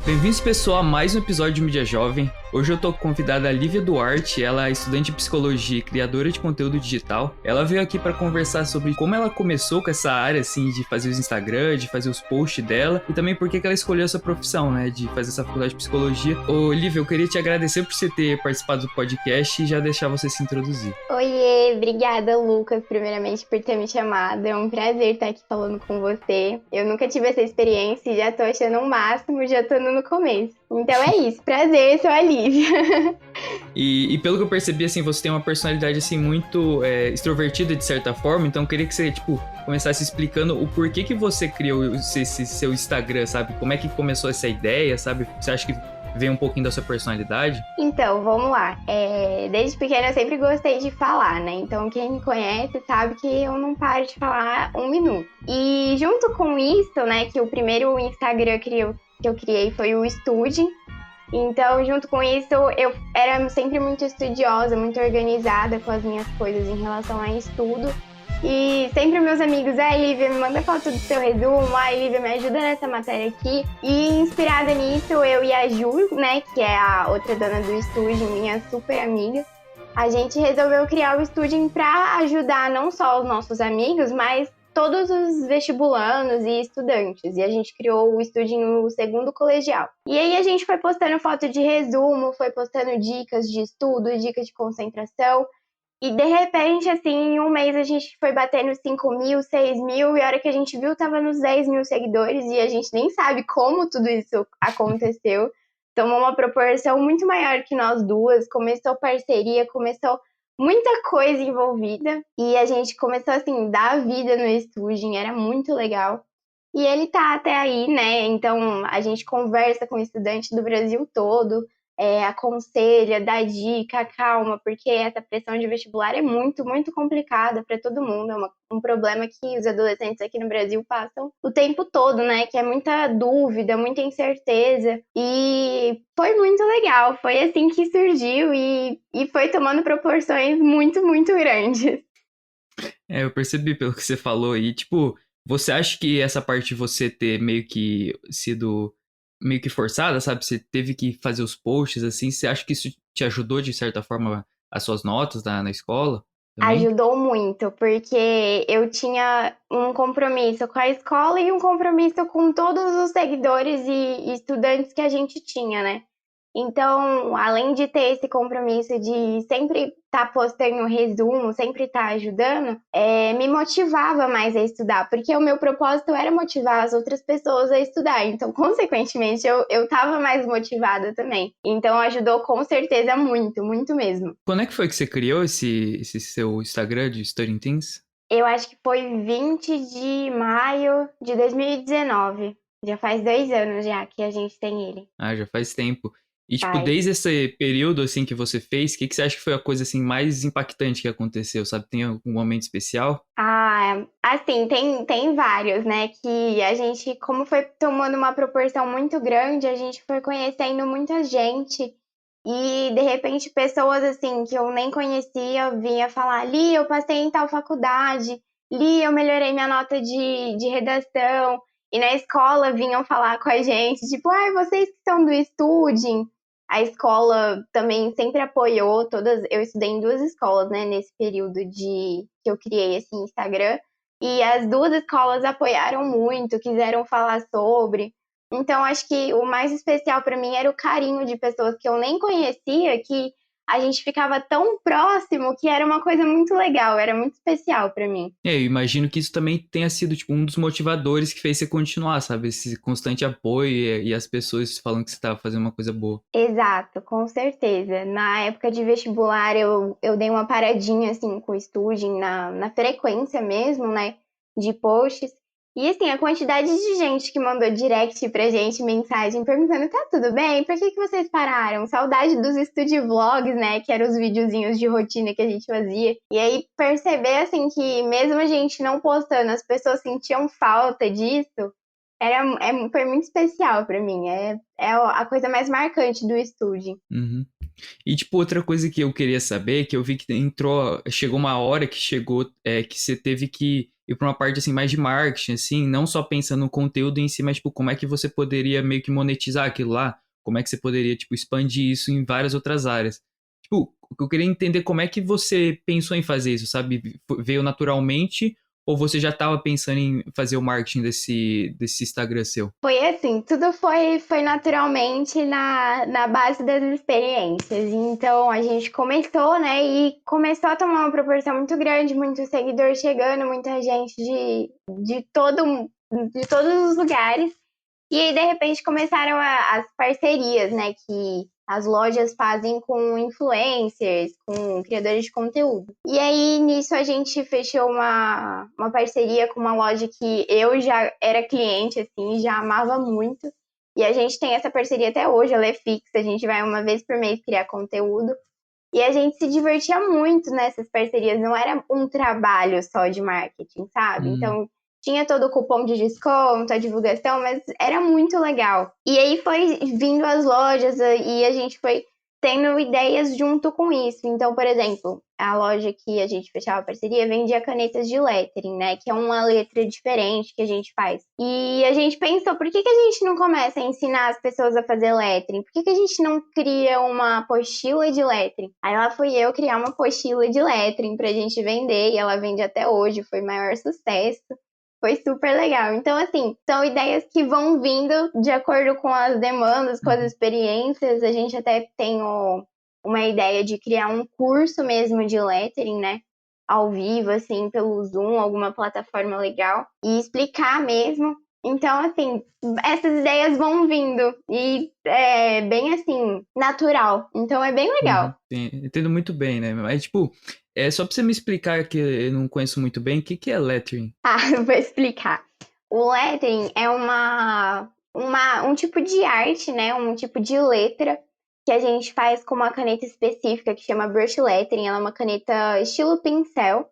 Bem-vindos, pessoal, a mais um episódio de Mídia Jovem. Hoje eu tô convidada a Lívia Duarte, ela é estudante de psicologia e criadora de conteúdo digital. Ela veio aqui para conversar sobre como ela começou com essa área, assim, de fazer os Instagram, de fazer os posts dela, e também por que ela escolheu essa profissão, né, de fazer essa faculdade de psicologia. Ô, Lívia, eu queria te agradecer por você ter participado do podcast e já deixar você se introduzir. Oiê, obrigada, Lucas, primeiramente por ter me chamado. É um prazer estar aqui falando com você. Eu nunca tive essa experiência e já tô achando o máximo, já tô no começo. Então é isso, prazer, sou a Lívia. E pelo que eu percebi, assim, você tem uma personalidade, assim, muito extrovertida, de certa forma. Então eu queria que você, começasse explicando o porquê que você criou esse seu Instagram, sabe? Como é que começou essa ideia, sabe? Você acha que veio um pouquinho da sua personalidade? Então, vamos lá. Desde pequena eu sempre gostei de falar, né? Então quem me conhece sabe que eu não paro de falar um minuto. E junto com isso, né, que o primeiro Instagram que eu criei foi o Study. Então, junto com isso, eu era sempre muito estudiosa, muito organizada com as minhas coisas em relação a estudo. E sempre meus amigos, Lívia, me manda foto do seu resumo, Lívia, me ajuda nessa matéria aqui. E inspirada nisso, eu e a Ju, né, que é a outra dona do estúdio, minha super amiga, a gente resolveu criar o estúdio para ajudar não só os nossos amigos, mas todos os vestibulandos e estudantes. E a gente criou o estúdio no segundo colegial. E aí a gente foi postando foto de resumo, foi postando dicas de estudo, dicas de concentração. E de repente, assim, em um mês a gente foi batendo 5 mil, 6 mil, e a hora que a gente viu, tava nos 10 mil seguidores, e a gente nem sabe como tudo isso aconteceu. Tomou uma proporção muito maior que nós duas, começou parceria, começou muita coisa envolvida, e a gente começou, assim, dar vida no estúdio, era muito legal. E ele tá até aí, né? Então a gente conversa com estudantes do Brasil todo, aconselha, dá dica, calma, porque essa pressão de vestibular é muito, muito complicada para todo mundo. É um problema que os adolescentes aqui no Brasil passam o tempo todo, né? Que é muita dúvida, muita incerteza. E foi muito legal. Foi assim que surgiu e foi tomando proporções muito, muito grandes. Eu percebi pelo que você falou aí, você acha que essa parte de você ter meio que sido meio que forçada, sabe? Você teve que fazer os posts assim, você acha que isso te ajudou de certa forma as suas notas na escola também? Ajudou muito, porque eu tinha um compromisso com a escola e um compromisso com todos os seguidores e estudantes que a gente tinha, né? Então, além de ter esse compromisso de sempre estar postando resumo, sempre estar ajudando, me motivava mais a estudar, porque o meu propósito era motivar as outras pessoas a estudar. Então, consequentemente, eu estava mais motivada também. Então, ajudou com certeza muito, muito mesmo. Quando é que foi que você criou esse seu Instagram de Studying Things? Eu acho que foi 20 de maio de 2019. Já faz 2 anos já que a gente tem ele. Ah, já faz tempo. E, Faz. desde esse período, assim, que você fez, o que você acha que foi a coisa, assim, mais impactante que aconteceu, sabe? Tem algum momento especial? Assim, tem vários, né? Que a gente, como foi tomando uma proporção muito grande, a gente foi conhecendo muita gente. E, de repente, pessoas, assim, que eu nem conhecia, vinha falar, Li, eu passei em tal faculdade. Li, eu melhorei minha nota de redação. E na escola vinham falar com a gente, tipo, vocês que são do Estudem. A escola também sempre apoiou todas. Eu estudei em duas escolas, né, nesse período de que eu criei esse Instagram. E as duas escolas apoiaram muito, quiseram falar sobre. Então, acho que o mais especial para mim era o carinho de pessoas que eu nem conhecia, que a gente ficava tão próximo que era uma coisa muito legal, era muito especial para mim. Eu imagino que isso também tenha sido, um dos motivadores que fez você continuar, sabe? Esse constante apoio e as pessoas falando que você estava fazendo uma coisa boa. Exato, com certeza. Na época de vestibular, eu dei uma paradinha, assim, com o estudem, na frequência mesmo, né, de posts. E, assim, a quantidade de gente que mandou direct pra gente, mensagem, perguntando, tá tudo bem? Por que vocês pararam? Saudade dos estúdio vlogs, né, que eram os videozinhos de rotina que a gente fazia. E aí, perceber, assim, que mesmo a gente não postando, as pessoas sentiam falta disso, foi muito especial pra mim. É a coisa mais marcante do estúdio. Uhum. E, tipo, outra coisa que eu queria saber, que eu vi que chegou uma hora que que você teve que ir pra uma parte, assim, mais de marketing, assim, não só pensando no conteúdo em si, mas, tipo, como é que você poderia meio que monetizar aquilo lá? Como é que você poderia, tipo, expandir isso em várias outras áreas? Tipo, eu queria entender como é que você pensou em fazer isso, sabe? Veio naturalmente ou você já estava pensando em fazer o marketing desse Instagram seu? Foi assim, tudo foi naturalmente na base das experiências. Então a gente começou, né? E começou a tomar uma proporção muito grande, muito seguidor chegando, muita gente de, todo, de todos os lugares. E aí, de repente, começaram as parcerias, né? Que as lojas fazem com influencers, com criadores de conteúdo. E aí, nisso, a gente fechou uma parceria com uma loja que eu já era cliente, assim, já amava muito. E a gente tem essa parceria até hoje, ela é fixa, a gente vai uma vez por mês criar conteúdo. E a gente se divertia muito nessas parcerias, não era um trabalho só de marketing, sabe? Hum. Então, tinha todo o cupom de desconto, a divulgação, mas era muito legal. E aí foi vindo as lojas e a gente foi tendo ideias junto com isso. Então, por exemplo, a loja que a gente fechava a parceria vendia canetas de lettering, né? Que é uma letra diferente que a gente faz. E a gente pensou, por que que a gente não começa a ensinar as pessoas a fazer lettering? Por que que a gente não cria uma apostila de lettering? Aí lá fui eu criar uma apostila de lettering pra gente vender, e ela vende até hoje, foi o maior sucesso. Foi super legal. Então, assim, são ideias que vão vindo de acordo com as demandas, com as Uhum. experiências. A gente até tem uma ideia de criar um curso mesmo de lettering, né? Ao vivo, assim, pelo Zoom, alguma plataforma legal, e explicar mesmo. Então, assim, essas ideias vão vindo e é bem assim, natural. Então é bem Uhum. legal. Entendo muito bem, né? Mas, tipo, é só pra você me explicar que eu não conheço muito bem, o que que é lettering? Ah, eu vou explicar. O lettering é um tipo de arte, né? Um tipo de letra que a gente faz com uma caneta específica que chama brush lettering. Ela é uma caneta estilo pincel.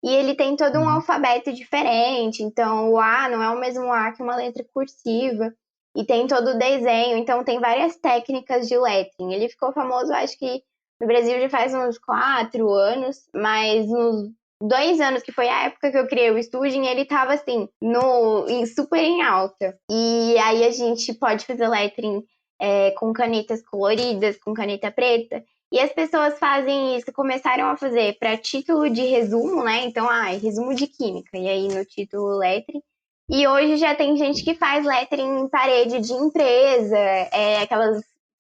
E ele tem todo um Uhum. alfabeto diferente. Então, o A não é o mesmo A que uma letra cursiva. E tem todo o desenho. Então, tem várias técnicas de lettering. Ele ficou famoso, acho que no Brasil já faz uns 4 anos. Mas nos 2 anos, que foi a época que eu criei o estúdio, ele tava assim, super em alta. E aí a gente pode fazer lettering com canetas coloridas, com caneta preta. E as pessoas fazem isso, começaram a fazer para título de resumo, né? Então, resumo de química. E aí no título lettering. E hoje já tem gente que faz lettering em parede de empresa,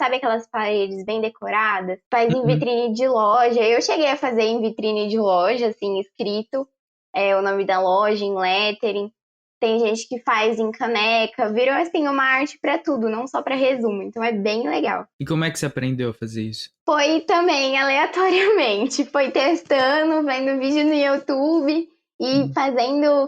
sabe aquelas paredes bem decoradas? Faz em Uhum. vitrine de loja. Eu cheguei a fazer em vitrine de loja, assim, escrito o nome da loja em lettering. Tem gente que faz em caneca, virou assim uma arte para tudo, não só para resumo. Então é bem legal. E como é que você aprendeu a fazer isso? Foi também aleatoriamente, foi testando, vendo vídeo no YouTube e Uhum.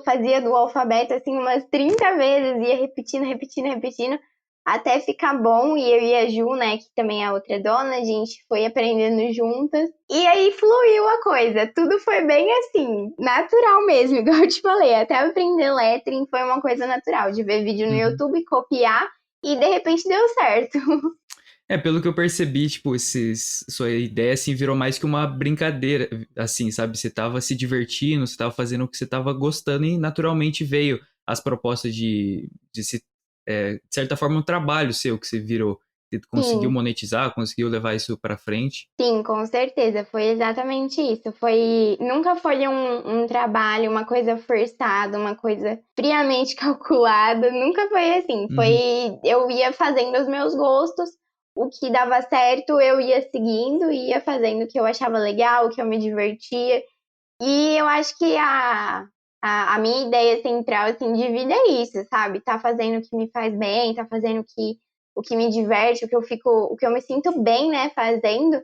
fazia do alfabeto assim umas 30 vezes, ia repetindo, repetindo, repetindo, até ficar bom. E eu e a Ju, né, que também é outra dona, a gente foi aprendendo juntas. E aí fluiu a coisa, tudo foi bem assim, natural mesmo, igual eu te falei. Até aprender lettering foi uma coisa natural, de ver vídeo no Uhum. YouTube, copiar e de repente deu certo. Pelo que eu percebi, tipo, sua ideia, assim, virou mais que uma brincadeira, assim, sabe? Você tava se divertindo, você tava fazendo o que você tava gostando e naturalmente veio as propostas de certa forma, um trabalho seu que você virou. Você conseguiu Sim. monetizar, conseguiu levar isso pra frente. Sim, com certeza, foi exatamente isso. Nunca foi um trabalho, uma coisa forçada, uma coisa friamente calculada, nunca foi assim. Uhum. Eu ia fazendo os meus gostos, o que dava certo, eu ia seguindo, ia fazendo o que eu achava legal, o que eu me divertia. E eu acho que a minha ideia central, assim, de vida é isso, sabe? Tá fazendo o que me faz bem, tá fazendo o que me diverte, o que eu me sinto bem, né, fazendo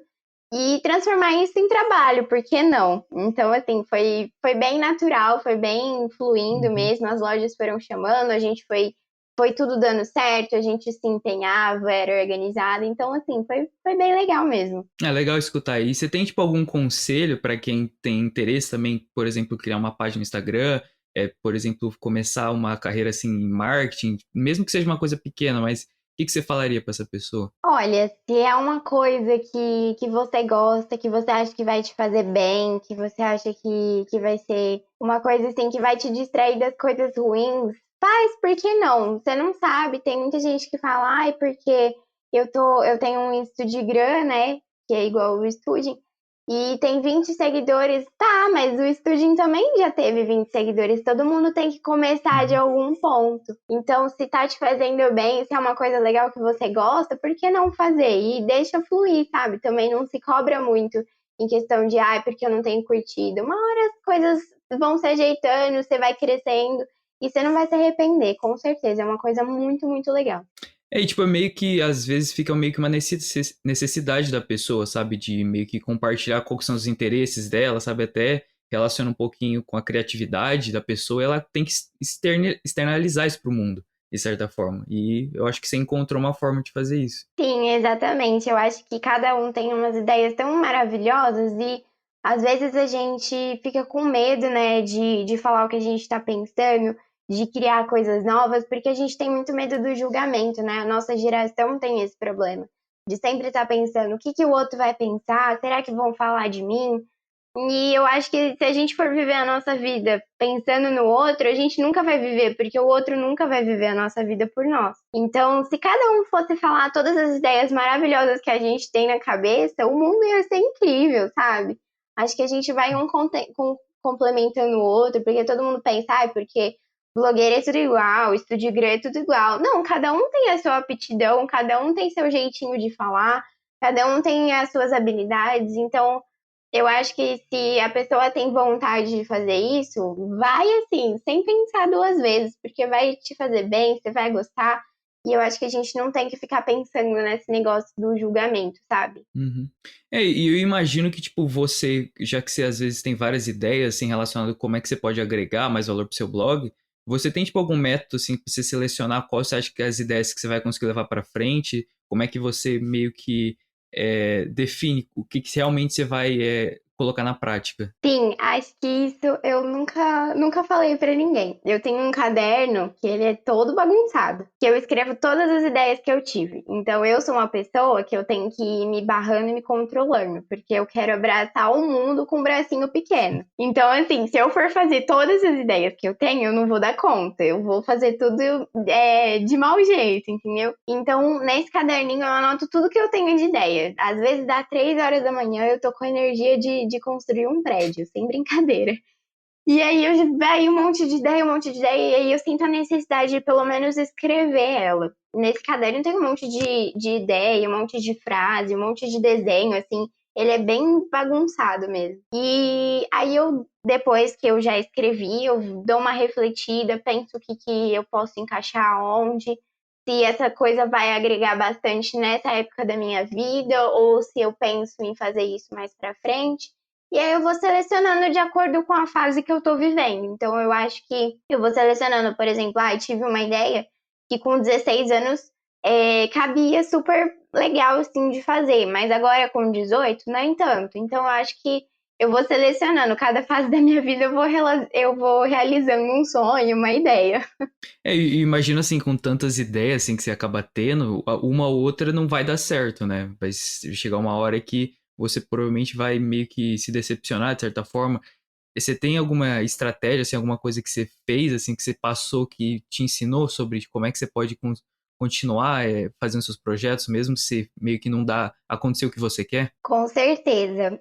e transformar isso em trabalho, por que não? Então, assim, foi bem natural, foi bem fluindo Uhum. mesmo, as lojas foram chamando, a gente foi tudo dando certo, a gente se empenhava, era organizada, então, assim, foi bem legal mesmo. É legal escutar. E você tem, tipo, algum conselho para quem tem interesse também, por exemplo, criar uma página no Instagram, por exemplo, começar uma carreira assim em marketing, mesmo que seja uma coisa pequena, mas que você falaria pra essa pessoa? Olha, se é uma coisa que você gosta, que você acha que vai te fazer bem, que você acha que vai ser uma coisa assim que vai te distrair das coisas ruins, faz, por que não? Você não sabe, tem muita gente que fala, ai, porque eu tenho um Instagram, né? Que é igual o Studem, e tem 20 seguidores. Tá, mas o Studem também já teve 20 seguidores. Todo mundo tem que começar de Uhum. algum ponto. Então, se tá te fazendo bem, se é uma coisa legal que você gosta, por que não fazer? E deixa fluir, sabe? Também não se cobra muito em questão de, ai, porque eu não tenho curtido. Uma hora as coisas vão se ajeitando, você vai crescendo e você não vai se arrepender, com certeza. É uma coisa muito, muito legal. E tipo, é meio que, às vezes, fica meio que uma necessidade da pessoa, sabe? De meio que compartilhar quais são os interesses dela, sabe? Até relaciona um pouquinho com a criatividade da pessoa, ela tem que externalizar isso pro mundo, de certa forma. E eu acho que você encontrou uma forma de fazer isso. Sim, exatamente. Eu acho que cada um tem umas ideias tão maravilhosas e às vezes a gente fica com medo, né, de falar o que a gente está pensando, de criar coisas novas, porque a gente tem muito medo do julgamento, né? A nossa geração tem esse problema de sempre estar pensando o que que o outro vai pensar, será que vão falar de mim? E eu acho que se a gente for viver a nossa vida pensando no outro, a gente nunca vai viver, porque o outro nunca vai viver a nossa vida por nós. Então, se cada um fosse falar todas as ideias maravilhosas que a gente tem na cabeça, o mundo ia ser incrível, sabe? Acho que a gente vai complementando o outro, porque todo mundo pensa, ai, porque blogueiro é tudo igual, Instagram é tudo igual. Não, cada um tem a sua aptidão, cada um tem seu jeitinho de falar, cada um tem as suas habilidades, então eu acho que se a pessoa tem vontade de fazer isso, vai assim, sem pensar duas vezes, porque vai te fazer bem, você vai gostar. E eu acho que a gente não tem que ficar pensando nesse negócio do julgamento, sabe? Uhum. E eu imagino que, tipo, você, já que você às vezes tem várias ideias, assim, relacionadas a como é que você pode agregar mais valor pro seu blog, você tem, tipo, algum método, assim, pra você selecionar qual você acha que é as ideias que você vai conseguir levar pra frente? Como é que você meio que define o que realmente você vai colocar na prática? Sim, acho que isso eu nunca falei pra ninguém. Eu tenho um caderno que ele é todo bagunçado, que eu escrevo todas as ideias que eu tive. Então eu sou uma pessoa que eu tenho que ir me barrando e me controlando, porque eu quero abraçar o mundo com um bracinho pequeno. Então assim, se eu for fazer todas as ideias que eu tenho, eu não vou dar conta. Eu vou fazer tudo de mau jeito, entendeu? Então nesse caderninho eu anoto tudo que eu tenho de ideia. Às vezes dá 3 horas da manhã, eu tô com energia de construir um prédio sem brincadeira. E aí eu vai um monte de ideia, um monte de ideia, e aí eu sinto a necessidade de pelo menos escrever ela. Nesse caderno tem um monte de ideia, um monte de frase, um monte de desenho, assim. Ele é bem bagunçado mesmo. E aí eu, depois que eu já escrevi, eu dou uma refletida, penso o que eu posso encaixar onde, se essa coisa vai agregar bastante nessa época da minha vida, ou se eu penso em fazer isso mais pra frente. E aí eu vou selecionando de acordo com a fase que eu tô vivendo. Então eu acho que eu vou selecionando, por exemplo, tive uma ideia que com 16 anos cabia super legal assim de fazer, mas agora com 18, nem tanto. Então eu acho que eu vou selecionando, cada fase da minha vida eu vou realizando um sonho, uma ideia. E imagina assim, com tantas ideias assim que você acaba tendo, uma ou outra não vai dar certo, né? Vai chegar uma hora que você provavelmente vai meio que se decepcionar de certa forma. E você tem alguma estratégia, assim, alguma coisa que você fez, assim, que você passou, que te ensinou sobre como é que você pode continuar fazendo seus projetos, mesmo se meio que não dá, acontecer o que você quer? Com certeza.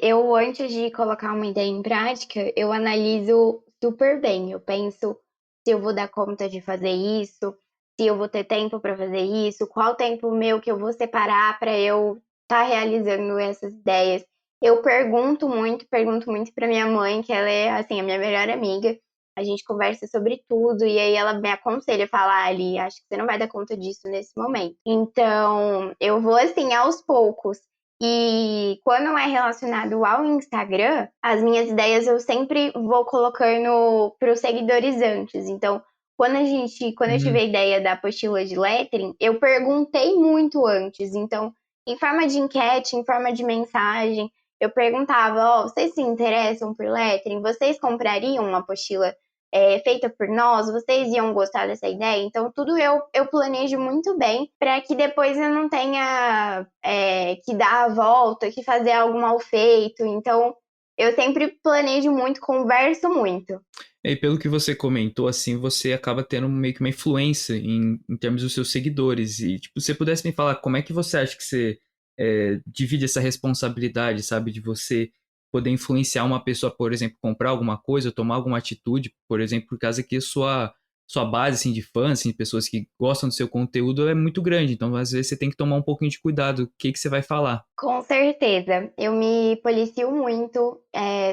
Eu, antes de colocar uma ideia em prática, eu analiso super bem. Eu penso se eu vou dar conta de fazer isso, se eu vou ter tempo para fazer isso, qual tempo meu que eu vou separar para eu estar realizando essas ideias. Eu pergunto muito para minha mãe, que ela é assim a minha melhor amiga. A gente conversa sobre tudo e aí ela me aconselha, fala ali, acho que você não vai dar conta disso nesse momento. Então, eu vou assim aos poucos. E quando é relacionado ao Instagram, as minhas ideias eu sempre vou colocando para os seguidores antes. Então, quando eu tive Uhum. a ideia da apostila de lettering, eu perguntei muito antes. Então, em forma de enquete, em forma de mensagem, eu perguntava, ó, vocês se interessam por lettering? Vocês comprariam uma apostila feita por nós? Vocês iam gostar dessa ideia? Então, tudo eu planejo muito bem para que depois eu não tenha que dar a volta, que fazer algo mal feito. Então, eu sempre planejo muito, converso muito. E pelo que você comentou, assim, você acaba tendo meio que uma influência em termos dos seus seguidores. E, tipo, se você pudesse me falar como é que você acha que você divide essa responsabilidade, sabe? De você poder influenciar uma pessoa, por exemplo, comprar alguma coisa, tomar alguma atitude, por exemplo, por causa que a sua base, assim, de fãs, assim, de pessoas que gostam do seu conteúdo é muito grande. Então, às vezes, você tem que tomar um pouquinho de cuidado. O que que você vai falar? Com certeza, eu me policio muito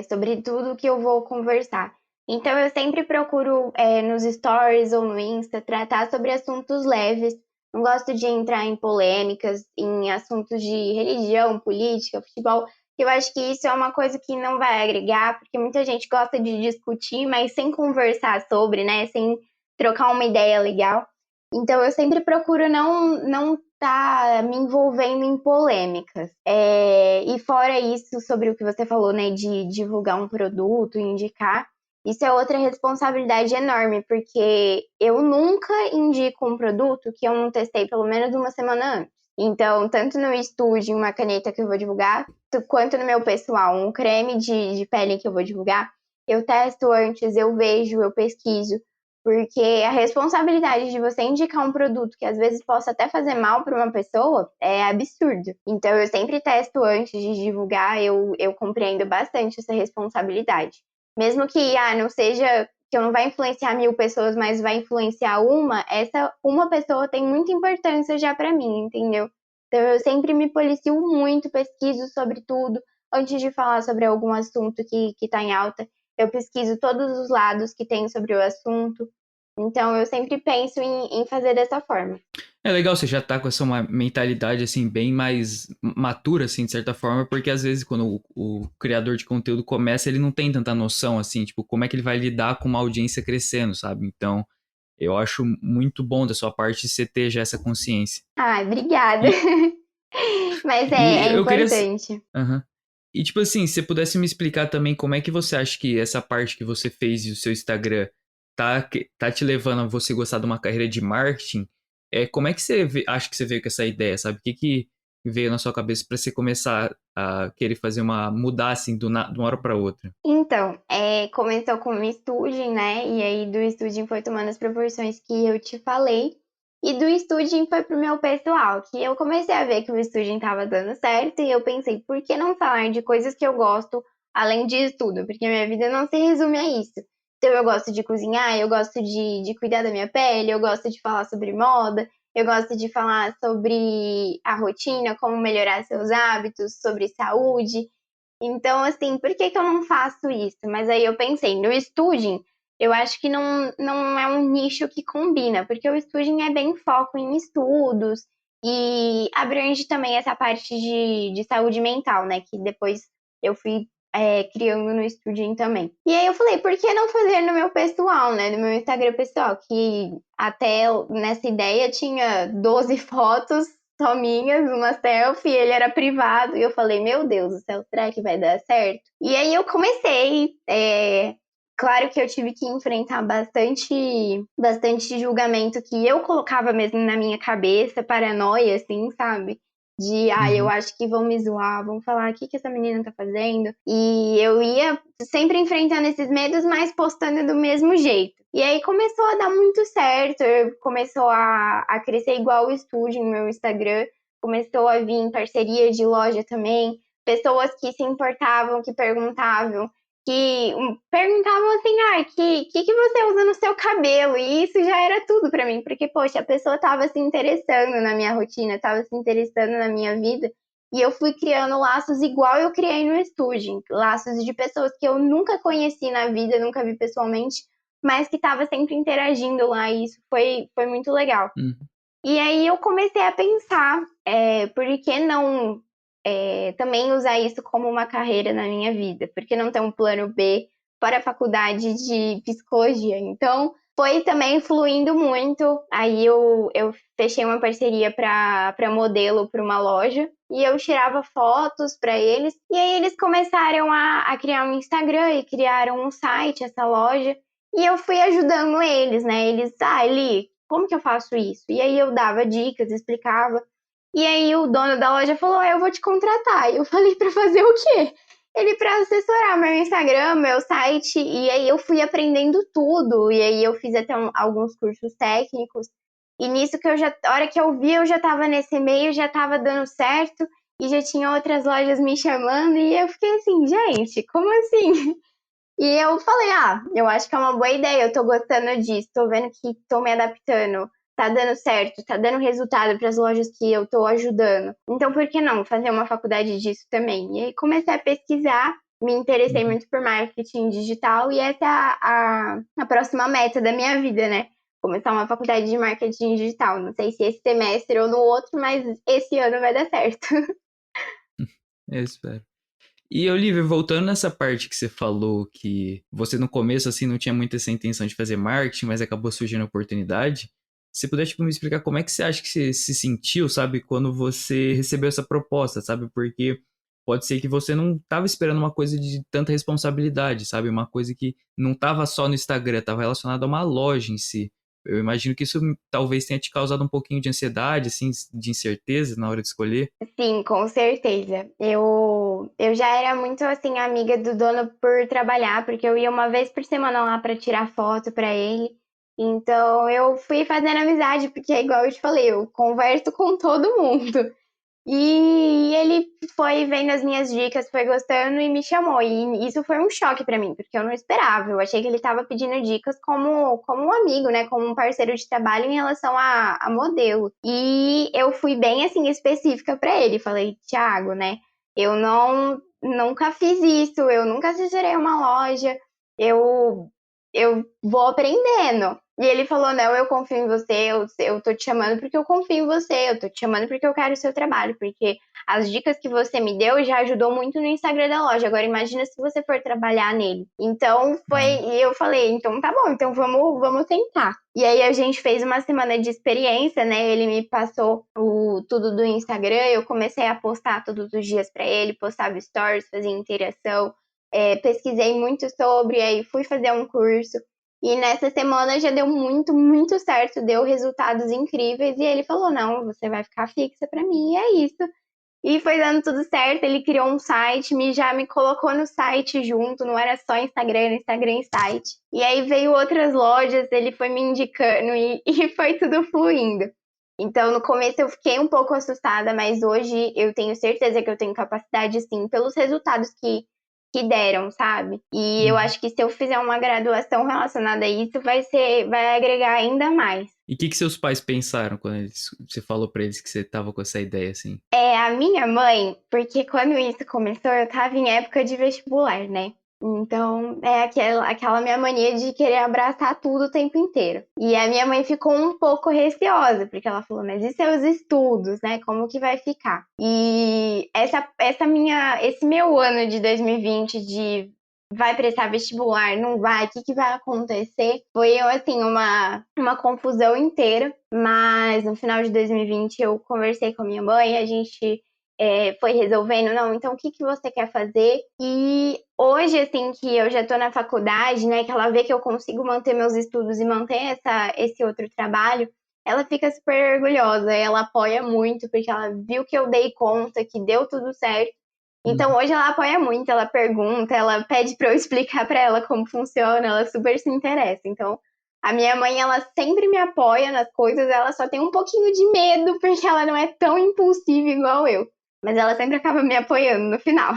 sobre tudo que eu vou conversar. Então, eu sempre procuro nos stories ou no Insta tratar sobre assuntos leves. Não gosto de entrar em polêmicas, em assuntos de religião, política, futebol. Eu acho que isso é uma coisa que não vai agregar, porque muita gente gosta de discutir, mas sem conversar sobre, né? Sem trocar uma ideia legal. Então, eu sempre procuro não tá me envolvendo em polêmicas. E fora isso, sobre o que você falou, né, de divulgar um produto, indicar, isso é outra responsabilidade enorme, porque eu nunca indico um produto que eu não testei pelo menos uma semana antes. Então, tanto no estúdio, uma caneta que eu vou divulgar, quanto no meu pessoal, um creme de pele que eu vou divulgar, eu testo antes, eu vejo, eu pesquiso. Porque a responsabilidade de você indicar um produto que às vezes possa até fazer mal para uma pessoa é absurdo. Então eu sempre testo antes de divulgar, eu compreendo bastante essa responsabilidade. Mesmo que não seja que eu não vai influenciar 1.000 pessoas, mas vai influenciar uma, essa uma pessoa tem muita importância já para mim, entendeu? Então eu sempre me policio muito, pesquiso sobre tudo. Antes de falar sobre algum assunto que está em alta, eu pesquiso todos os lados que tem sobre o assunto. Então, eu sempre penso em fazer dessa forma. É legal, você já tá com essa uma mentalidade, assim, bem mais matura, assim, de certa forma, porque às vezes quando o criador de conteúdo começa, ele não tem tanta noção, assim, tipo, como é que ele vai lidar com uma audiência crescendo, sabe? Então, eu acho muito bom da sua parte você ter já essa consciência. Ai, obrigada. E, Mas e é eu queria... importante. Aham. E, tipo assim, se você pudesse me explicar também como é que você acha que essa parte que você fez do seu Instagram tá te levando a você gostar de uma carreira de marketing, como é que você acha que você veio com essa ideia, sabe? O que que veio na sua cabeça para você começar a querer fazer mudar assim de uma hora para outra? Então, começou com o estúdio, né? E aí do estúdio foi tomando as proporções que eu te falei. E do estúdio foi pro meu pessoal, que eu comecei a ver que o estúdio estava dando certo. E eu pensei, por que não falar de coisas que eu gosto, além de estudo? Porque minha vida não se resume a isso. Então, eu gosto de cozinhar, eu gosto de cuidar da minha pele, eu gosto de falar sobre moda, eu gosto de falar sobre a rotina, como melhorar seus hábitos, sobre saúde. Então, assim, por que que eu não faço isso? Mas aí eu pensei, no estuding, eu acho que não é um nicho que combina, porque o estuding é bem foco em estudos e abrange também essa parte de saúde mental, né? Que depois eu fui criando no estuding também. E aí eu falei, por que não fazer no meu pessoal, né? No meu Instagram pessoal, que até nessa ideia tinha 12 fotos só minhas, uma selfie, ele era privado, e eu falei, meu Deus, o céu, será que vai dar certo? E aí eu comecei, claro que eu tive que enfrentar bastante julgamento que eu colocava mesmo na minha cabeça, paranoia, assim, sabe? Eu Uhum. acho que vão me zoar, vão falar o que essa menina tá fazendo. E eu ia sempre enfrentando esses medos, mas postando do mesmo jeito. E aí começou a dar muito certo, começou a crescer igual o estúdio no meu Instagram, começou a vir parceria de loja também, pessoas que se importavam, que perguntavam, perguntavam assim, que você usa no seu cabelo? E isso já era tudo pra mim, porque, poxa, a pessoa tava se interessando na minha rotina, tava se interessando na minha vida, e eu fui criando laços igual eu criei no estúdio, laços de pessoas que eu nunca conheci na vida, nunca vi pessoalmente, mas que tava sempre interagindo lá, e isso foi muito legal. Uhum. E aí eu comecei a pensar, por que não também usar isso como uma carreira na minha vida? Por que não ter um plano B para a faculdade de psicologia? Então, foi também fluindo muito. Aí eu fechei uma parceria para modelo para uma loja e eu tirava fotos para eles. E aí eles começaram a criar um Instagram e criaram um site, essa loja. E eu fui ajudando eles, né? Eles, Eli, como que eu faço isso? E aí eu dava dicas, explicava. E aí o dono da loja falou, eu vou te contratar. E eu falei, pra fazer o quê? Ele pra assessorar meu Instagram, meu site. E aí eu fui aprendendo tudo. E aí eu fiz até alguns cursos técnicos. E nisso que a hora que eu vi, eu já tava nesse meio, já tava dando certo. E já tinha outras lojas me chamando. E eu fiquei assim, gente, como assim? E eu falei, eu acho que é uma boa ideia, eu tô gostando disso, tô vendo que tô me adaptando, tá dando certo, tá dando resultado para as lojas que eu tô ajudando. Então, por que não fazer uma faculdade disso também? E aí comecei a pesquisar, me interessei Uhum. muito por marketing digital e essa é a próxima meta da minha vida, né? Começar uma faculdade de marketing digital. Não sei se esse semestre ou no outro, mas esse ano vai dar certo. Eu espero. E Olivia, voltando nessa parte que você falou que você no começo assim não tinha muito essa intenção de fazer marketing, mas acabou surgindo a oportunidade. Se puder tipo, me explicar como é que você acha que você se sentiu, sabe, quando você recebeu essa proposta, sabe? Porque pode ser que você não estava esperando uma coisa de tanta responsabilidade, sabe? Uma coisa que não estava só no Instagram, estava relacionada a uma loja em si. Eu imagino que isso talvez tenha te causado um pouquinho de ansiedade, assim, de incerteza na hora de escolher. Sim, com certeza. Eu já era muito assim amiga do dono por trabalhar, porque eu ia uma vez por semana lá para tirar foto para ele. Então eu fui fazendo amizade, porque é igual eu te falei, eu converso com todo mundo. E ele foi vendo as minhas dicas, foi gostando e me chamou. E isso foi um choque pra mim, porque eu não esperava. Eu achei que ele estava pedindo dicas como um amigo, né? Como um parceiro de trabalho em relação a modelo. E eu fui bem assim específica pra ele. Falei, Thiago, né? Eu nunca fiz isso, eu nunca assessorei uma loja. Eu eu vou aprendendo. E ele falou: Não, eu confio em você, eu tô te chamando porque eu confio em você, eu tô te chamando porque eu quero o seu trabalho, porque as dicas que você me deu já ajudou muito no Instagram da loja. Agora imagina se você for trabalhar nele. Então foi, e eu falei, então tá bom, então vamos tentar. E aí a gente fez uma semana de experiência, né? Ele me passou tudo do Instagram, eu comecei a postar todos os dias para ele, postava stories, fazia interação, pesquisei muito sobre, aí fui fazer um curso. E nessa semana já deu muito, muito certo, deu resultados incríveis. E ele falou: Não, você vai ficar fixa pra mim, e é isso. E foi dando tudo certo. Ele criou um site, já me colocou no site junto, não era só Instagram, era Instagram e site. E aí veio outras lojas, ele foi me indicando e foi tudo fluindo. Então, no começo eu fiquei um pouco assustada, mas hoje eu tenho certeza que eu tenho capacidade, sim, pelos resultados que deram, sabe? E eu Uhum. acho que se eu fizer uma graduação relacionada a isso, vai agregar ainda mais. E o que que seus pais pensaram quando você falou pra eles que você tava com essa ideia, assim? É, a minha mãe, porque quando isso começou, eu tava em época de vestibular, né? Então, é aquela minha mania de querer abraçar tudo o tempo inteiro. E a minha mãe ficou um pouco receosa, porque ela falou, mas e seus estudos, né? Como que vai ficar? E esse meu ano de 2020 de vai prestar vestibular, não vai, o que que vai acontecer? Foi, assim, uma confusão inteira, mas no final de 2020 eu conversei com a minha mãe, a gente foi resolvendo, não, então o que que você quer fazer? E hoje, assim, que eu já tô na faculdade, né, que ela vê que eu consigo manter meus estudos e manter esse outro trabalho, ela fica super orgulhosa, ela apoia muito, porque ela viu que eu dei conta, que deu tudo certo. Então Uhum. hoje ela apoia muito, ela pergunta, ela pede para eu explicar para ela como funciona, ela super se interessa. Então a minha mãe, ela sempre me apoia nas coisas, ela só tem um pouquinho de medo porque ela não é tão impulsiva igual eu. Mas ela sempre acaba me apoiando no final.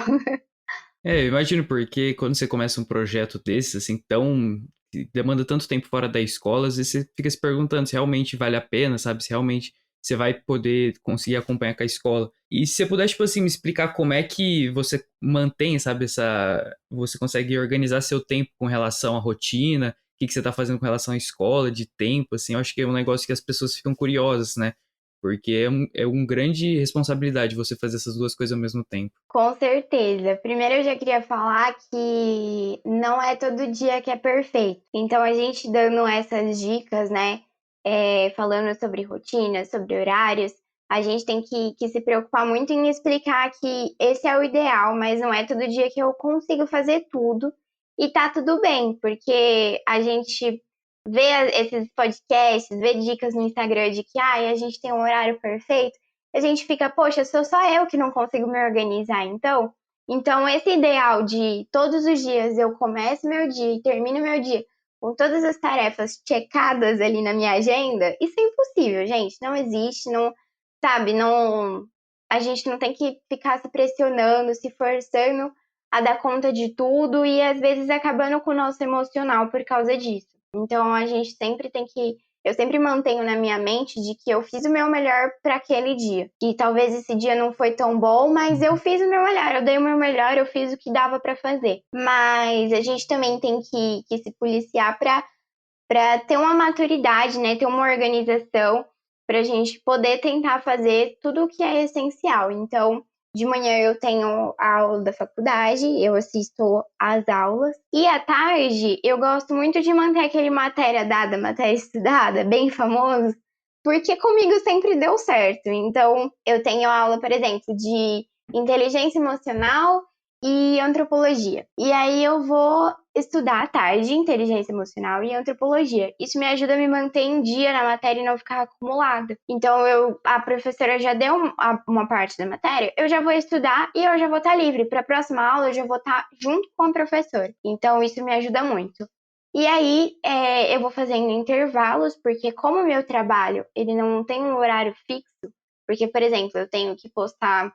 É, eu imagino porque quando você começa um projeto desses, assim, tão... que demanda tanto tempo fora da escola, às vezes você fica se perguntando se realmente vale a pena, sabe? Se realmente você vai poder conseguir acompanhar com a escola. E se você puder, tipo assim, me explicar como é que você mantém, sabe, essa... Você consegue organizar seu tempo com relação à rotina, o que que você tá fazendo com relação à escola, de tempo, assim, eu acho que é um negócio que as pessoas ficam curiosas, né? Porque é uma grande responsabilidade você fazer essas duas coisas ao mesmo tempo. Com certeza. Primeiro eu já queria falar que não é todo dia que é perfeito. Então a gente dando essas dicas, né? Falando sobre rotinas, sobre horários, a gente tem que se preocupar muito em explicar que esse é o ideal, mas não é todo dia que eu consigo fazer tudo. E tá tudo bem, porque a gente vê esses podcasts, vê dicas no Instagram de que a gente tem um horário perfeito, a gente fica, poxa, sou só eu que não consigo me organizar, então. Então, esse ideal de todos os dias eu começo meu dia e termino meu dia com todas as tarefas checadas ali na minha agenda, isso é impossível, gente. Não existe, não, sabe, não. A gente não tem que ficar se pressionando, se forçando a dar conta de tudo e às vezes acabando com o nosso emocional por causa disso. Então a gente sempre tem que. Eu sempre mantenho na minha mente de que eu fiz o meu melhor para aquele dia. E talvez esse dia não foi tão bom, mas eu fiz o meu melhor, eu dei o meu melhor, eu fiz o que dava para fazer. Mas a gente também tem que se policiar para ter uma maturidade, né? Ter uma organização para a gente poder tentar fazer tudo o que é essencial. Então, de manhã eu tenho a aula da faculdade, eu assisto às aulas. E à tarde eu gosto muito de manter aquele matéria dada, matéria estudada, bem famoso, porque comigo sempre deu certo. Então, eu tenho aula, por exemplo, de inteligência emocional e antropologia. E aí eu vou estudar à tarde inteligência emocional e antropologia. Isso me ajuda a me manter em dia na matéria e não ficar acumulada. Então a professora já deu uma parte da matéria, eu já vou estudar e eu já vou estar livre. Para a próxima aula eu já vou estar junto com a professora. Então isso me ajuda muito. E aí eu vou fazendo intervalos, porque como o meu trabalho ele não tem um horário fixo, porque, por exemplo, eu tenho que postar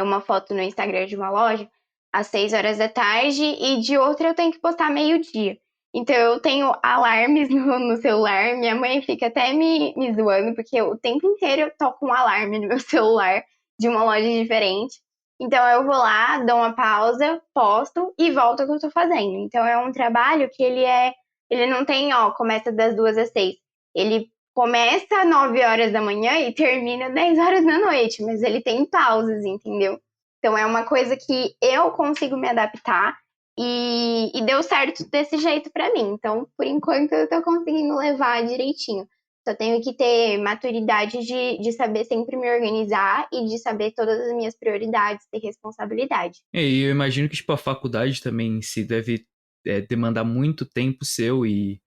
uma foto no Instagram de uma loja às 6 horas da tarde e de outra eu tenho que postar meio-dia. Então eu tenho alarmes no celular, minha mãe fica até me zoando, porque o tempo inteiro eu toco um alarme no meu celular de uma loja diferente. Então eu vou lá, dou uma pausa, posto e volto ao que eu tô fazendo. Então é um trabalho que ele não tem, começa das 2 às 6. Ele começa às 9 horas da manhã e termina 10 horas da noite, mas ele tem pausas, entendeu? Então é uma coisa que eu consigo me adaptar e deu certo desse jeito pra mim. Então, por enquanto, eu tô conseguindo levar direitinho. Só tenho que ter maturidade de saber sempre me organizar e de saber todas as minhas prioridades, ter responsabilidade. E eu imagino que, tipo, a faculdade também se deve demandar muito tempo seu e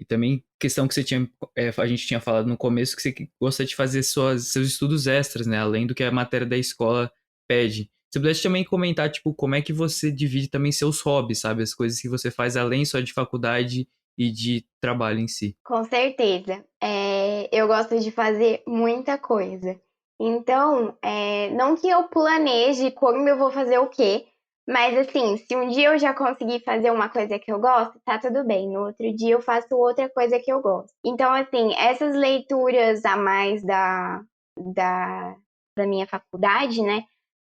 também questão que você tinha, a gente tinha falado no começo que você gosta de fazer seus estudos extras, né? Além do que a matéria da escola pede. Você pudesse também comentar, tipo, como é que você divide também seus hobbies, sabe? As coisas que você faz além só de faculdade e de trabalho em si. Com certeza. Eu gosto de fazer muita coisa. Então, não que eu planeje quando eu vou fazer o quê, mas assim, se um dia eu já conseguir fazer uma coisa que eu gosto, tá tudo bem. No outro dia eu faço outra coisa que eu gosto. Então, assim, essas leituras a mais da, da minha faculdade, né?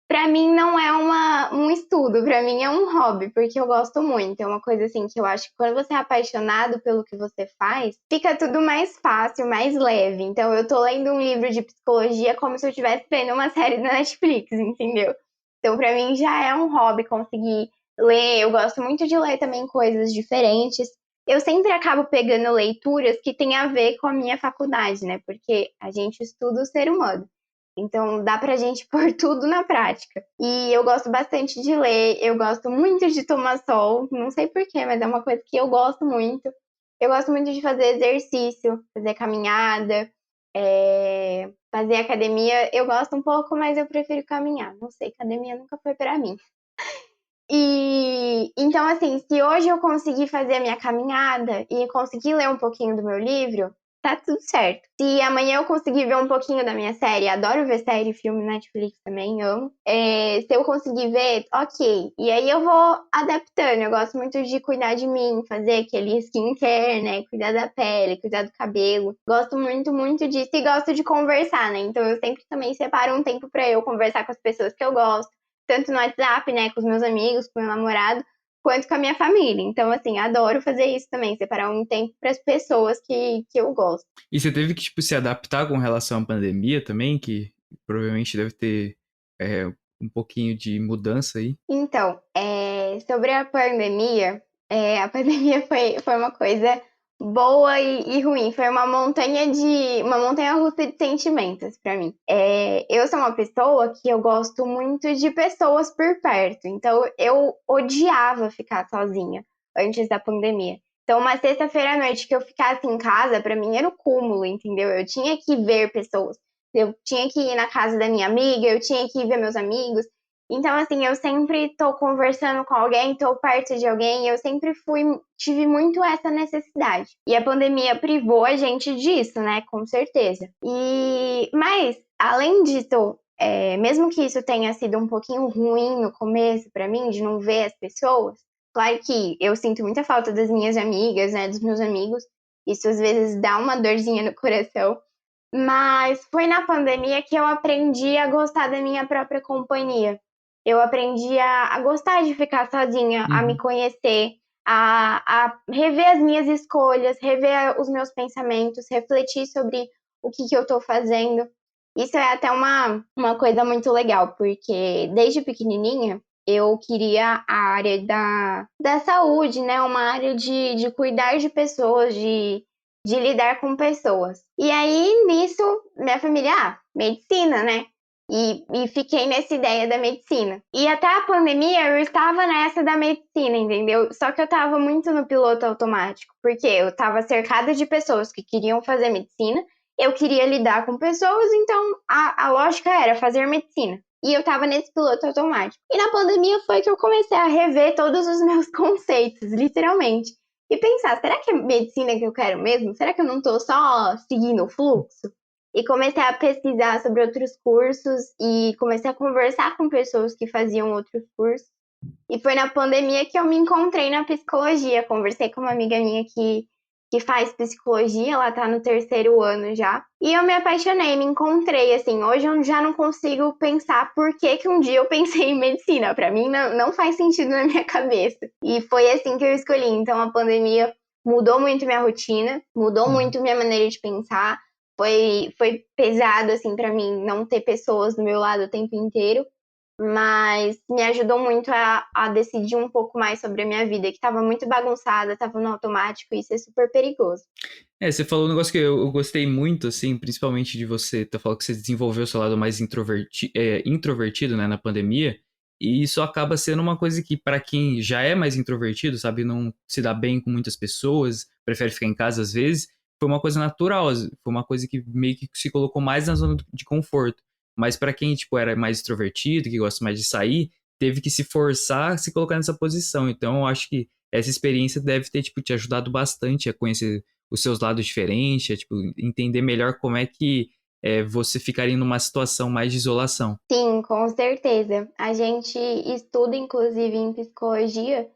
Pra mim não é um estudo, pra mim é um hobby, porque eu gosto muito. É uma coisa assim que eu acho que quando você é apaixonado pelo que você faz, fica tudo mais fácil, mais leve. Então eu tô lendo um livro de psicologia como se eu estivesse vendo uma série da Netflix, entendeu? Então pra mim já é um hobby conseguir ler. Eu gosto muito de ler também coisas diferentes. Eu sempre acabo pegando leituras que têm a ver com a minha faculdade, né? Porque a gente estuda o ser humano. Então, dá pra gente pôr tudo na prática. E eu gosto bastante de ler, eu gosto muito de tomar sol, não sei porquê, mas é uma coisa que eu gosto muito. Eu gosto muito de fazer exercício, fazer caminhada, fazer academia. Eu gosto um pouco, mas eu prefiro caminhar. Não sei, academia nunca foi pra mim. E então, assim, se hoje eu conseguir fazer a minha caminhada e conseguir ler um pouquinho do meu livro, tá tudo certo. Se amanhã eu conseguir ver um pouquinho da minha série, adoro ver série, filme, Netflix também, amo. Se eu conseguir ver, ok. E aí eu vou adaptando. Eu gosto muito de cuidar de mim, fazer aquele skincare, né? Cuidar da pele, cuidar do cabelo. Gosto muito, muito disso e gosto de conversar, né? Então eu sempre também separo um tempo pra eu conversar com as pessoas que eu gosto tanto no WhatsApp, né, com os meus amigos, com o meu namorado, quanto com a minha família. Então, assim, adoro fazer isso também, separar um tempo para as pessoas que eu gosto. E você teve que, tipo, se adaptar com relação à pandemia também, que provavelmente deve ter um pouquinho de mudança aí. Então, sobre a pandemia foi uma coisa boa e ruim. Foi uma montanha russa de sentimentos pra mim. Eu sou uma pessoa que eu gosto muito de pessoas por perto. Então eu odiava ficar sozinha antes da pandemia. Então uma sexta-feira à noite que eu ficasse em casa, pra mim era o cúmulo, entendeu? Eu tinha que ver pessoas. Eu tinha que ir na casa da minha amiga, eu tinha que ir ver meus amigos. Então, assim, eu sempre tô conversando com alguém, tô perto de alguém, eu sempre tive muito essa necessidade. E a pandemia privou a gente disso, né? Com certeza. Mas, além disso, mesmo que isso tenha sido um pouquinho ruim no começo pra mim, de não ver as pessoas, claro que eu sinto muita falta das minhas amigas, né? Dos meus amigos. Isso às vezes dá uma dorzinha no coração. Mas foi na pandemia que eu aprendi a gostar da minha própria companhia. Eu aprendi a gostar de ficar sozinha, a me Uhum. conhecer, a rever as minhas escolhas, rever os meus pensamentos, refletir sobre o que eu estou fazendo. Isso é até uma coisa muito legal, porque desde pequenininha eu queria a área da saúde, né? Uma área de cuidar de pessoas, de lidar com pessoas. E aí, nisso, minha família, medicina, né? E fiquei nessa ideia da medicina. E até a pandemia eu estava nessa da medicina, entendeu? Só que eu estava muito no piloto automático, porque eu estava cercada de pessoas que queriam fazer medicina, eu queria lidar com pessoas, então a lógica era fazer medicina. E eu estava nesse piloto automático. E na pandemia foi que eu comecei a rever todos os meus conceitos, literalmente. E pensar, será que é medicina que eu quero mesmo? Será que eu não estou só seguindo o fluxo? E comecei a pesquisar sobre outros cursos e comecei a conversar com pessoas que faziam outros cursos. E foi na pandemia que eu me encontrei na psicologia. Conversei com uma amiga minha que faz psicologia, ela tá no terceiro ano já. E eu me apaixonei, me encontrei, assim. Hoje eu já não consigo pensar por que que um dia eu pensei em medicina. Pra mim não faz sentido na minha cabeça. E foi assim que eu escolhi. Então a pandemia mudou muito minha rotina, mudou Uhum. muito minha maneira de pensar. Foi pesado, assim, pra mim não ter pessoas do meu lado o tempo inteiro, mas me ajudou muito a decidir um pouco mais sobre a minha vida, que estava muito bagunçada, estava no automático, e isso é super perigoso. Você falou um negócio que eu gostei muito, assim, principalmente de você ter falado que você desenvolveu o seu lado mais introvertido, né, na pandemia, e isso acaba sendo uma coisa que, para quem já é mais introvertido, sabe, não se dá bem com muitas pessoas, prefere ficar em casa às vezes, foi uma coisa natural, foi uma coisa que meio que se colocou mais na zona de conforto. Mas para quem, tipo, era mais extrovertido, que gosta mais de sair, teve que se forçar a se colocar nessa posição. Então, eu acho que essa experiência deve ter, tipo, te ajudado bastante a conhecer os seus lados diferentes, tipo, entender melhor como é que você ficaria numa situação mais de isolação. Sim, com certeza. A gente estuda, inclusive, em psicologia,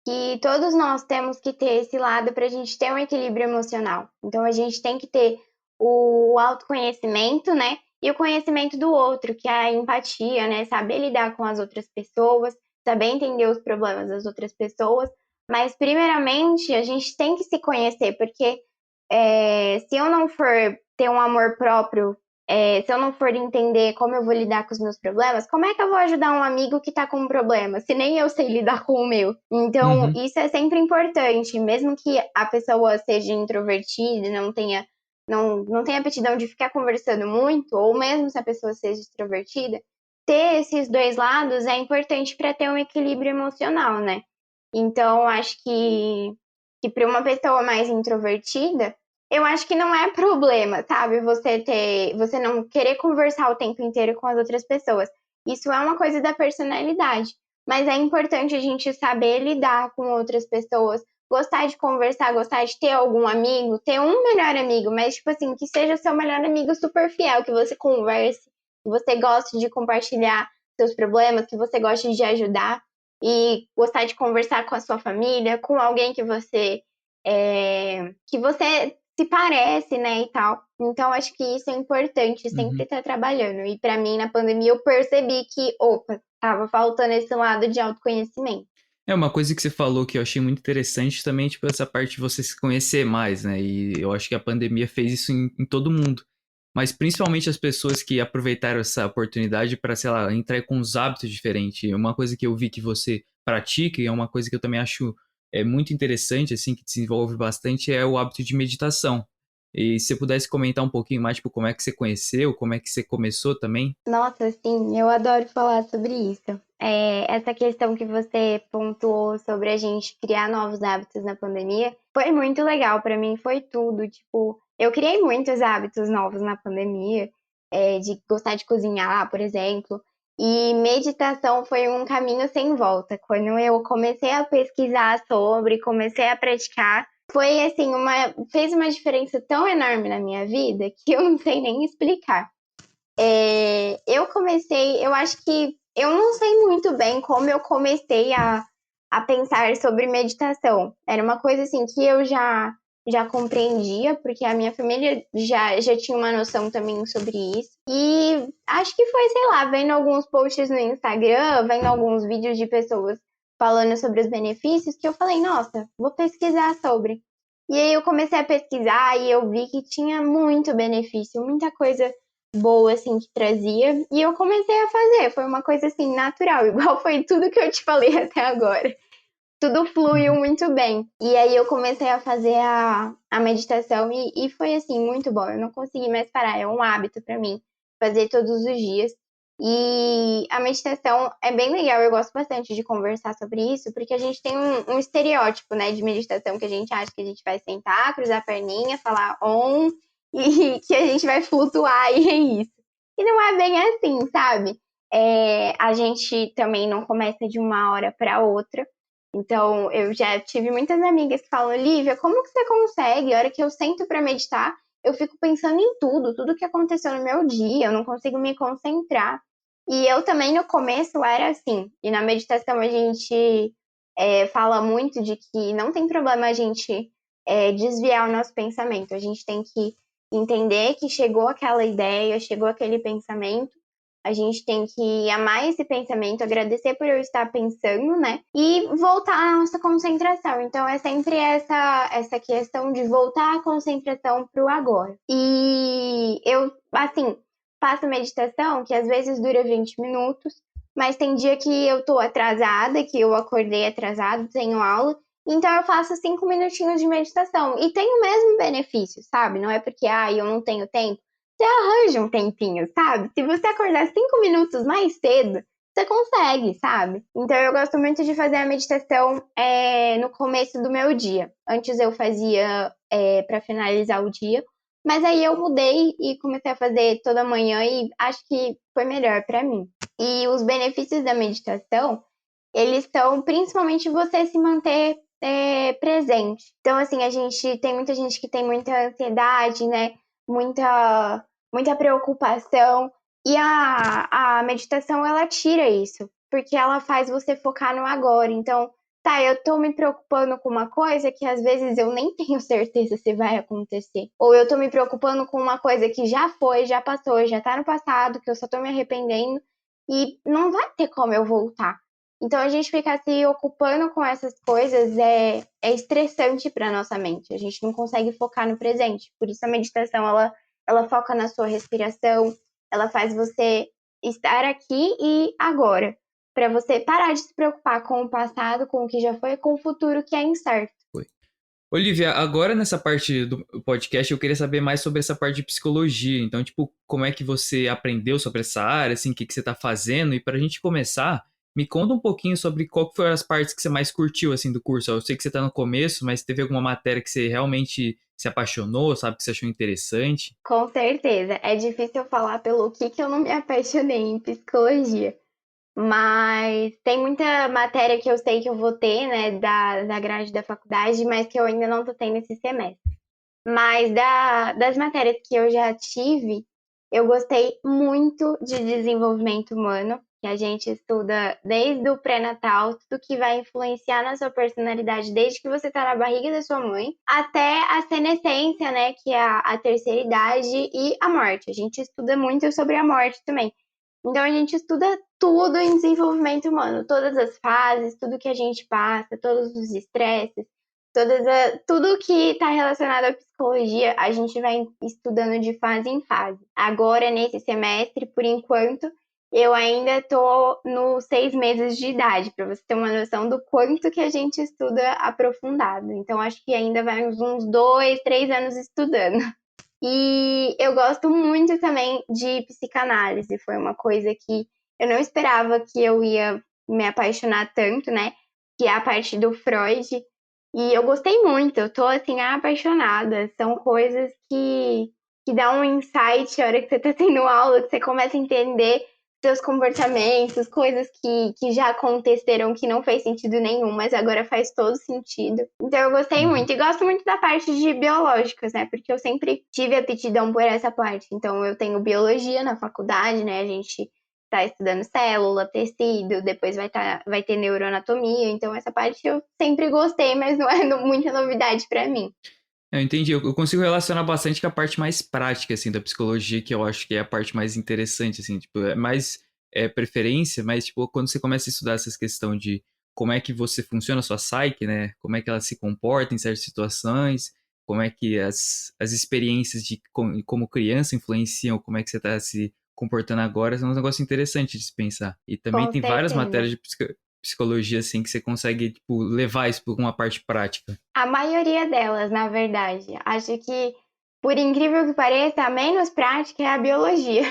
que todos nós temos que ter esse lado para a gente ter um equilíbrio emocional. Então, a gente tem que ter o autoconhecimento, né? E o conhecimento do outro, que é a empatia, né? Saber lidar com as outras pessoas, saber entender os problemas das outras pessoas. Mas, primeiramente, a gente tem que se conhecer, porque se eu não for ter um amor próprio, se eu não for entender como eu vou lidar com os meus problemas, como é que eu vou ajudar um amigo que tá com um problema, se nem eu sei lidar com o meu? Então, Uhum. isso é sempre importante, mesmo que a pessoa seja introvertida, não tenha aptidão de ficar conversando muito, ou mesmo se a pessoa seja extrovertida, ter esses dois lados é importante para ter um equilíbrio emocional, né? Então, acho que para uma pessoa mais introvertida, eu acho que não é problema, sabe? Você não querer conversar o tempo inteiro com as outras pessoas. Isso é uma coisa da personalidade. Mas é importante a gente saber lidar com outras pessoas, gostar de conversar, gostar de ter algum amigo, ter um melhor amigo, mas, tipo assim, que seja seu melhor amigo super fiel, que você converse, que você goste de compartilhar seus problemas, que você goste de ajudar e gostar de conversar com a sua família, com alguém que você se parece, né, e tal. Então, acho que isso é importante, sempre Uhum. estar trabalhando. E para mim, na pandemia, eu percebi que, opa, tava faltando esse lado de autoconhecimento. É uma coisa que você falou que eu achei muito interessante também, tipo, essa parte de você se conhecer mais, né? E eu acho que a pandemia fez isso em todo mundo. Mas principalmente as pessoas que aproveitaram essa oportunidade para, sei lá, entrar com uns hábitos diferentes. Uma coisa que eu vi que você pratica e é uma coisa que eu também acho é muito interessante, assim, que desenvolve bastante, é o hábito de meditação. E se você pudesse comentar um pouquinho mais, tipo, como é que você conheceu, como é que você começou também? Nossa, sim, eu adoro falar sobre isso. Essa questão que você pontuou sobre a gente criar novos hábitos na pandemia foi muito legal pra mim, foi tudo. Tipo, eu criei muitos hábitos novos na pandemia, de gostar de cozinhar, por exemplo. E meditação foi um caminho sem volta. Quando eu comecei a pesquisar sobre, comecei a praticar, foi assim, fez uma diferença tão enorme na minha vida que eu não sei nem explicar. Eu acho que eu não sei muito bem como eu comecei a pensar sobre meditação. Era uma coisa assim que eu já compreendia, porque a minha família já tinha uma noção também sobre isso. E acho que foi, sei lá, vendo alguns posts no Instagram, vendo alguns vídeos de pessoas falando sobre os benefícios, que eu falei, nossa, vou pesquisar sobre. E aí eu comecei a pesquisar e eu vi que tinha muito benefício, muita coisa boa, assim, que trazia. E eu comecei a fazer. Foi uma coisa, assim, natural. Igual foi tudo que eu te falei até agora. Tudo fluiu Uhum. muito bem. E aí eu comecei a fazer a meditação e foi, assim, muito bom. Eu não consegui mais parar. É um hábito pra mim fazer todos os dias. E a meditação é bem legal. Eu gosto bastante de conversar sobre isso, porque a gente tem um estereótipo, né, de meditação que a gente acha que a gente vai sentar, cruzar a perninha, falar om e que a gente vai flutuar e é isso. E não é bem assim, sabe? A gente também não começa de uma hora para outra. Então, eu já tive muitas amigas que falam, Lívia, como que você consegue? A hora que eu sento para meditar, eu fico pensando em tudo que aconteceu no meu dia, eu não consigo me concentrar. E eu também, no começo, era assim. E na meditação, a gente fala muito de que não tem problema a gente desviar o nosso pensamento. A gente tem que entender que chegou aquela ideia, chegou aquele pensamento, a gente tem que amar esse pensamento, agradecer por eu estar pensando, né? E voltar à nossa concentração. Então é sempre essa questão de voltar a concentração para o agora. E eu, assim, faço meditação que às vezes dura 20 minutos, mas tem dia que eu tô atrasada, que eu acordei atrasado, tenho aula, então eu faço 5 minutinhos de meditação. E tem o mesmo benefício, sabe? Não é porque, eu não tenho tempo. Você arranja um tempinho, sabe? Se você acordar 5 minutos mais cedo, você consegue, sabe? Então eu gosto muito de fazer a meditação no começo do meu dia. Antes eu fazia para finalizar o dia, mas aí eu mudei e comecei a fazer toda manhã e acho que foi melhor para mim. E os benefícios da meditação, eles são principalmente você se manter presente. Então, assim, tem muita gente que tem muita ansiedade, né? Muita preocupação. E a meditação, ela tira isso, porque ela faz você focar no agora. Então, tá, eu tô me preocupando com uma coisa que às vezes eu nem tenho certeza se vai acontecer. Ou eu tô me preocupando com uma coisa que já foi, já passou, já tá no passado, que eu só tô me arrependendo e não vai ter como eu voltar. Então, a gente ficar se ocupando com essas coisas é estressante para nossa mente. A gente não consegue focar no presente. Por isso, a meditação, ela foca na sua respiração, ela faz você estar aqui e agora. Para você parar de se preocupar com o passado, com o que já foi, com o futuro que é incerto. Foi. Olivia, agora nessa parte do podcast eu queria saber mais sobre essa parte de psicologia. Então, tipo, como é que você aprendeu sobre essa área, assim, o que que você tá fazendo? E pra gente começar, me conta um pouquinho sobre qual que foram as partes que você mais curtiu, assim, do curso. Eu sei que você tá no começo, mas teve alguma matéria que você realmente se apaixonou, sabe, que você achou interessante? Com certeza. É difícil falar pelo que eu não me apaixonei em psicologia. Mas tem muita matéria que eu sei que eu vou ter, né, da grade da faculdade, mas que eu ainda não tô tendo esse semestre. Mas das matérias que eu já tive, eu gostei muito de desenvolvimento humano, que a gente estuda desde o pré-natal, tudo que vai influenciar na sua personalidade desde que você tá na barriga da sua mãe, até a senescência, né, que é a terceira idade, e a morte. A gente estuda muito sobre a morte também. Então a gente estuda tudo em desenvolvimento humano, todas as fases, tudo que a gente passa, todos os estresses, tudo que está relacionado à psicologia, a gente vai estudando de fase em fase. Agora, nesse semestre, por enquanto, Eu ainda tô nos 6 meses de idade, para você ter uma noção do quanto que a gente estuda aprofundado. Então, acho que ainda vai uns 2, 3 anos estudando. E eu gosto muito também de psicanálise. Foi uma coisa que eu não esperava que eu ia me apaixonar tanto, né? Que é a parte do Freud. E eu gostei muito, eu tô assim, apaixonada. São coisas que dão um insight a hora que você tá tendo aula, que você começa a entender seus comportamentos, coisas que já aconteceram que não fez sentido nenhum, mas agora faz todo sentido. Então eu gostei Uhum. muito. E gosto muito da parte de biológicas, né? Porque eu sempre tive aptidão por essa parte. Então eu tenho biologia na faculdade, né? A gente tá estudando célula, tecido, depois vai ter neuroanatomia. Então essa parte eu sempre gostei, mas não é muita novidade pra mim. Eu entendi. Eu consigo relacionar bastante com a parte mais prática, assim, da psicologia, que eu acho que é a parte mais interessante, assim, tipo, é mais preferência, mas, tipo, quando você começa a estudar essa questão de como é que você funciona a sua psyche, né? Como é que ela se comporta em certas situações, como é que as experiências de como criança influenciam como é que você está se comportando agora, é um negócio interessante de se pensar. E também Com tem várias certeza. matérias de psicologia, assim, que você consegue, tipo, levar isso para uma parte prática. A maioria delas, na verdade. Acho que, por incrível que pareça, a menos prática é a biologia.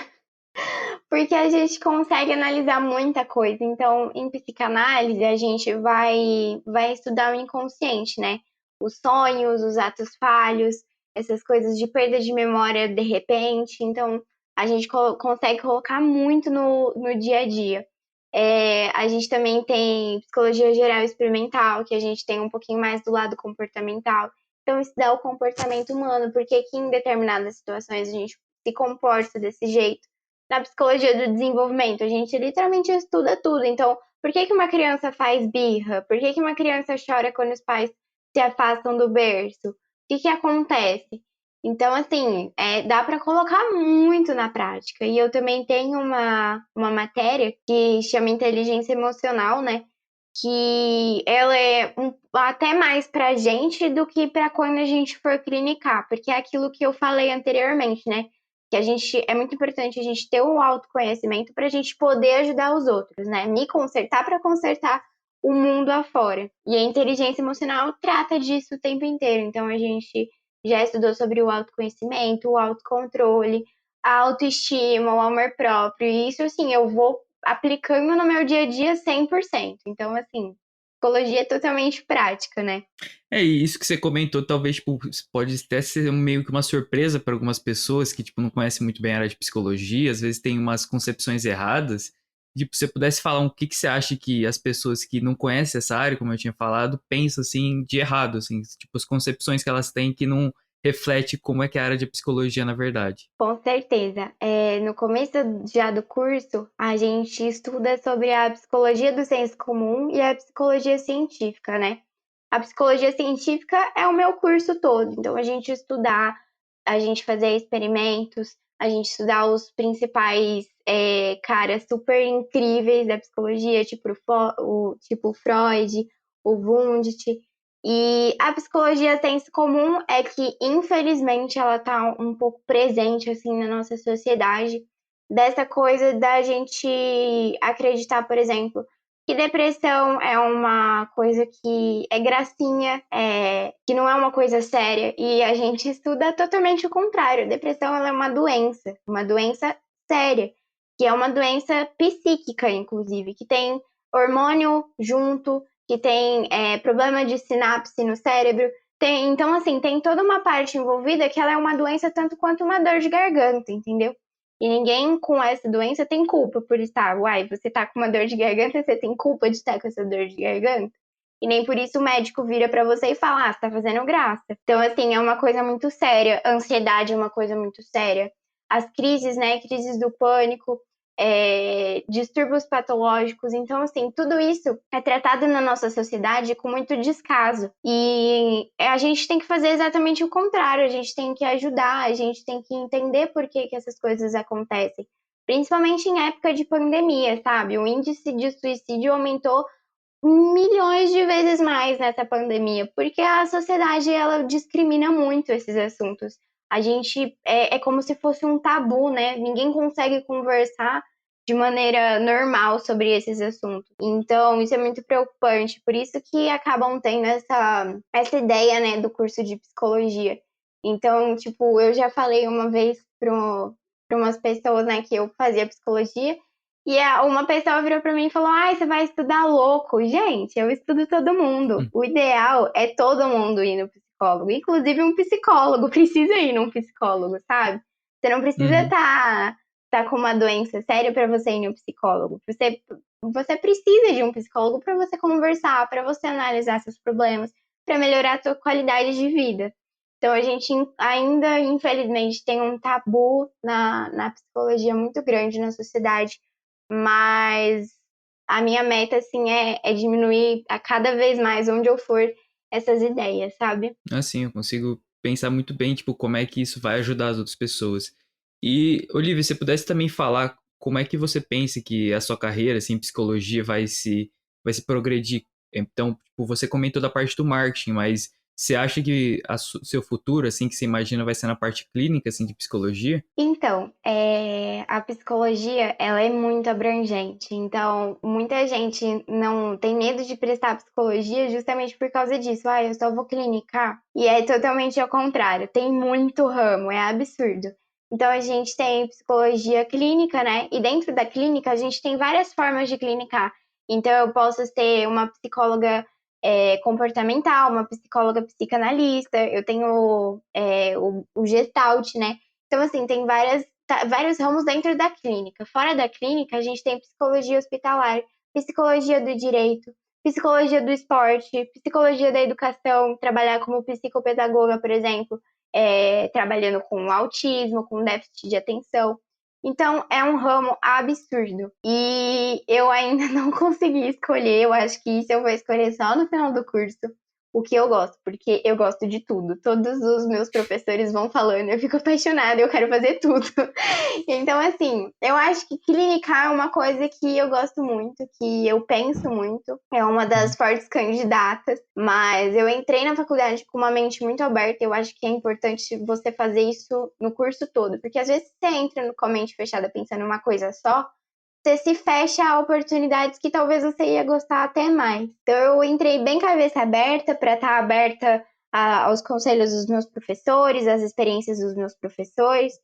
Porque a gente consegue analisar muita coisa. Então, em psicanálise, a gente vai estudar o inconsciente, né? Os sonhos, os atos falhos, essas coisas de perda de memória de repente. Então, a gente consegue colocar muito no dia a dia. A gente também tem psicologia geral experimental, que a gente tem um pouquinho mais do lado comportamental. Então, estudar o comportamento humano, porque que em determinadas situações a gente se comporta desse jeito. Na psicologia do desenvolvimento, a gente literalmente estuda tudo. Então, por que uma criança faz birra? Por que uma criança chora quando os pais se afastam do berço? O que acontece? Então, assim, dá para colocar muito na prática. E eu também tenho uma matéria que chama inteligência emocional, né? Que ela é até mais pra gente do que para quando a gente for clinicar, porque é aquilo que eu falei anteriormente, né? Que a gente é muito importante a gente ter o autoconhecimento para a gente poder ajudar os outros, né? Me consertar para consertar o mundo afora. E a inteligência emocional trata disso o tempo inteiro. Então a gente já estudou sobre o autoconhecimento, o autocontrole, a autoestima, o amor próprio. E isso, assim, eu vou aplicando no meu dia a dia 100%. Então, assim, psicologia é totalmente prática, né? É, e isso que você comentou, talvez, tipo, pode até ser meio que uma surpresa para algumas pessoas que, tipo, não conhecem muito bem a área de psicologia, às vezes tem umas concepções erradas. Tipo, se você pudesse falar o que você acha que as pessoas que não conhecem essa área, como eu tinha falado, pensam, assim, de errado, assim, tipo, as concepções que elas têm que não reflete como é que é a área de psicologia na verdade. Com certeza. No começo já do curso, a gente estuda sobre a psicologia do senso comum e a psicologia científica, né? A psicologia científica é o meu curso todo. Então, a gente estudar, a gente fazer experimentos, a gente estudar os principais caras super incríveis da psicologia, tipo Freud, o Wundt. E a psicologia senso comum é que, infelizmente, ela tá um pouco presente, assim, na nossa sociedade, dessa coisa da gente acreditar, por exemplo, que depressão é uma coisa que é gracinha, que não é uma coisa séria, e a gente estuda totalmente o contrário. Depressão, ela é uma doença séria, que é uma doença psíquica, inclusive, que tem hormônio junto, que tem problema de sinapse no cérebro. Então, assim, tem toda uma parte envolvida que ela é uma doença tanto quanto uma dor de garganta, entendeu? E ninguém com essa doença tem culpa por estar. Uai, você tá com uma dor de garganta, você tem culpa de estar com essa dor de garganta? E nem por isso o médico vira pra você e fala, ah, você tá fazendo graça. Então, assim, é uma coisa muito séria. A ansiedade é uma coisa muito séria. As crises, né? Crises do pânico, distúrbios patológicos. Então, assim, tudo isso é tratado na nossa sociedade com muito descaso. E a gente tem que fazer exatamente o contrário, a gente tem que ajudar, a gente tem que entender por que essas coisas acontecem. Principalmente em época de pandemia, sabe? O índice de suicídio aumentou milhões de vezes mais nessa pandemia, porque a sociedade ela discrimina muito esses assuntos. A gente é como se fosse um tabu, né? Ninguém consegue conversar de maneira normal sobre esses assuntos. Então, isso é muito preocupante. Por isso que acabam tendo essa ideia, né, do curso de psicologia. Então, tipo, eu já falei uma vez para umas pessoas, né, que eu fazia psicologia, e uma pessoa virou para mim e falou: ai, você vai estudar louco. Gente, eu estudo todo mundo. O ideal é todo mundo ir no psicólogo. Inclusive, um psicólogo precisa ir num psicólogo, sabe? Você não precisa Uhum. tá com uma doença séria para você ir no psicólogo. Você precisa de um psicólogo para você conversar, para você analisar seus problemas, para melhorar a sua qualidade de vida. Então, a gente ainda, infelizmente, tem um tabu na psicologia muito grande na sociedade, mas a minha meta, assim, é diminuir a cada vez mais, onde eu for, essas ideias, sabe? Assim, eu consigo pensar muito bem, tipo, como é que isso vai ajudar as outras pessoas. E, Olivia, se você pudesse também falar como é que você pensa que a sua carreira, assim, em psicologia vai se progredir. Então, tipo, você comentou da parte do marketing, mas você acha que seu futuro, assim, que você imagina vai ser na parte clínica, assim, de psicologia? Então, a psicologia, ela é muito abrangente. Então, muita gente não tem medo de prestar psicologia justamente por causa disso. Ah, eu só vou clinicar. E é totalmente ao contrário. Tem muito ramo, é absurdo. Então, a gente tem psicologia clínica, né? E dentro da clínica, a gente tem várias formas de clinicar. Então, eu posso ser uma psicóloga comportamental, uma psicóloga psicanalista, eu tenho o Gestalt, né? Então, assim, tem vários ramos dentro da clínica. Fora da clínica, a gente tem psicologia hospitalar, psicologia do direito, psicologia do esporte, psicologia da educação, trabalhar como psicopedagoga, por exemplo, trabalhando com autismo, com déficit de atenção. Então, é um ramo absurdo. E eu ainda não consegui escolher, eu acho que isso eu vou escolher só no final do curso o que eu gosto, porque eu gosto de tudo. Todos os meus professores vão falando, eu fico apaixonada, eu quero fazer tudo. Então, assim, eu acho que clinicar é uma coisa que eu gosto muito, que eu penso muito, é uma das fortes candidatas, mas eu entrei na faculdade com uma mente muito aberta, eu acho que é importante você fazer isso no curso todo, porque às vezes você entra com a mente fechada pensando em uma coisa só, você se fecha a oportunidades que talvez você ia gostar até mais. Então eu entrei bem cabeça aberta para estar aberta aos conselhos dos meus professores, às experiências dos meus professores,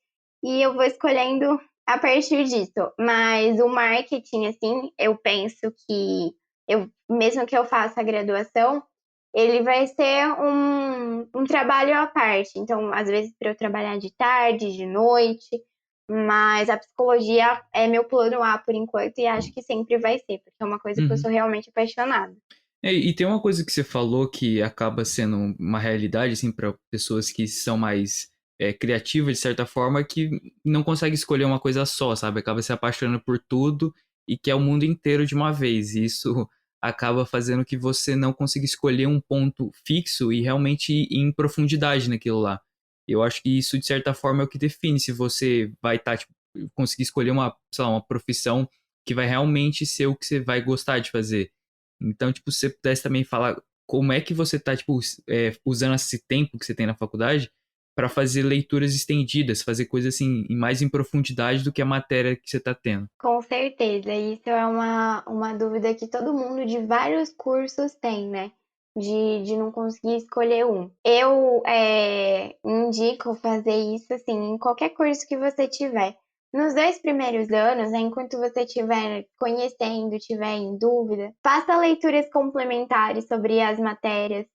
e eu vou escolhendo a partir disso. Mas o marketing, assim, eu penso que mesmo que eu faça a graduação, ele vai ser um trabalho à parte. Então, às vezes, para eu trabalhar de tarde, de noite, mas a psicologia é meu plano A por enquanto e acho que sempre vai ser, porque é uma coisa que eu Uhum. sou realmente apaixonada. E tem uma coisa que você falou que acaba sendo uma realidade, assim, para pessoas que são mais criativas, de certa forma, que não consegue escolher uma coisa só, sabe? Acaba se apaixonando por tudo e quer o mundo inteiro de uma vez. E isso acaba fazendo que você não consiga escolher um ponto fixo e realmente ir em profundidade naquilo lá. Eu acho que isso, de certa forma, é o que define se você vai estar, tipo, conseguir escolher uma, sei lá, uma profissão que vai realmente ser o que você vai gostar de fazer. Então, tipo, se você pudesse também falar como é que você tá, tipo, usando esse tempo que você tem na faculdade para fazer leituras estendidas, fazer coisas assim, mais em profundidade do que a matéria que você tá tendo. Com certeza, isso é uma dúvida que todo mundo de vários cursos tem, né? De não conseguir escolher um. Eu indico fazer isso assim em qualquer curso que você tiver. Nos 2 primeiros anos, né, enquanto você estiver conhecendo, estiver em dúvida, faça leituras complementares sobre as matérias,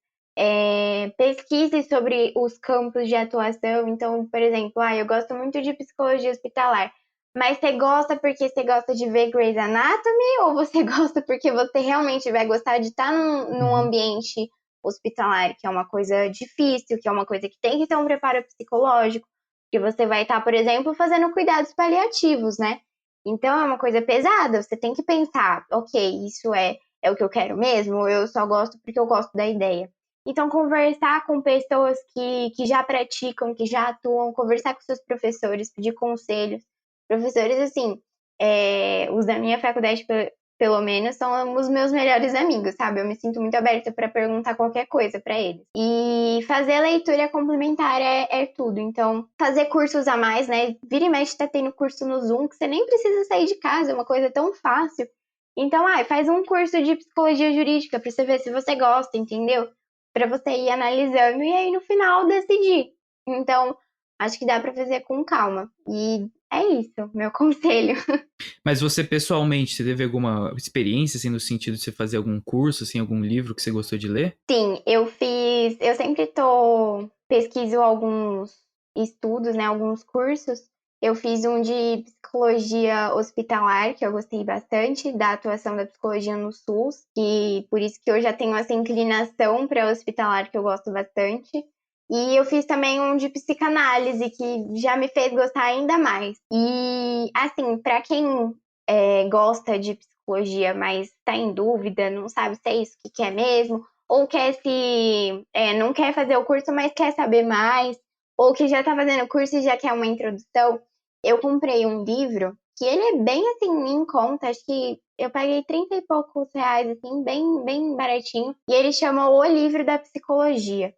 pesquise sobre os campos de atuação. Então, por exemplo, eu gosto muito de psicologia hospitalar. Mas você gosta porque você gosta de ver Grey's Anatomy ou você gosta porque você realmente vai gostar de estar num Uhum. ambiente hospitalar, que é uma coisa difícil, que é uma coisa que tem que ter um preparo psicológico, que você vai estar, por exemplo, fazendo cuidados paliativos, né? Então é uma coisa pesada, você tem que pensar, ok, isso é o que eu quero mesmo, ou eu só gosto porque eu gosto da ideia. Então, conversar com pessoas que já praticam, que já atuam, conversar com seus professores, pedir conselhos. Professores, assim, os da minha faculdade, pelo menos, são os meus melhores amigos, sabe? Eu me sinto muito aberta para perguntar qualquer coisa para eles. E fazer leitura complementar é tudo. Então, fazer cursos a mais, né? Vira e mexe tá tendo curso no Zoom que você nem precisa sair de casa, é uma coisa tão fácil. Então, faz um curso de psicologia jurídica para você ver se você gosta, entendeu? Para você ir analisando e aí no final decidir. Então, acho que dá para fazer com calma. E é isso, meu conselho. Mas você, pessoalmente, você teve alguma experiência, assim, no sentido de você fazer algum curso, assim, algum livro que você gostou de ler? Sim, eu sempre pesquiso alguns estudos, né, alguns cursos. Eu fiz um de psicologia hospitalar, que eu gostei bastante, da atuação da psicologia no SUS, e por isso que eu já tenho essa inclinação para hospitalar, que eu gosto bastante. E eu fiz também um de psicanálise, que já me fez gostar ainda mais. E, assim, para quem gosta de psicologia, mas está em dúvida, não sabe se é isso que quer mesmo, ou não quer fazer o curso, mas quer saber mais, ou que já está fazendo o curso e já quer uma introdução, eu comprei um livro que ele é bem assim em conta, acho que eu paguei 30 e poucos reais, assim, bem, bem baratinho, e ele chama O Livro da Psicologia.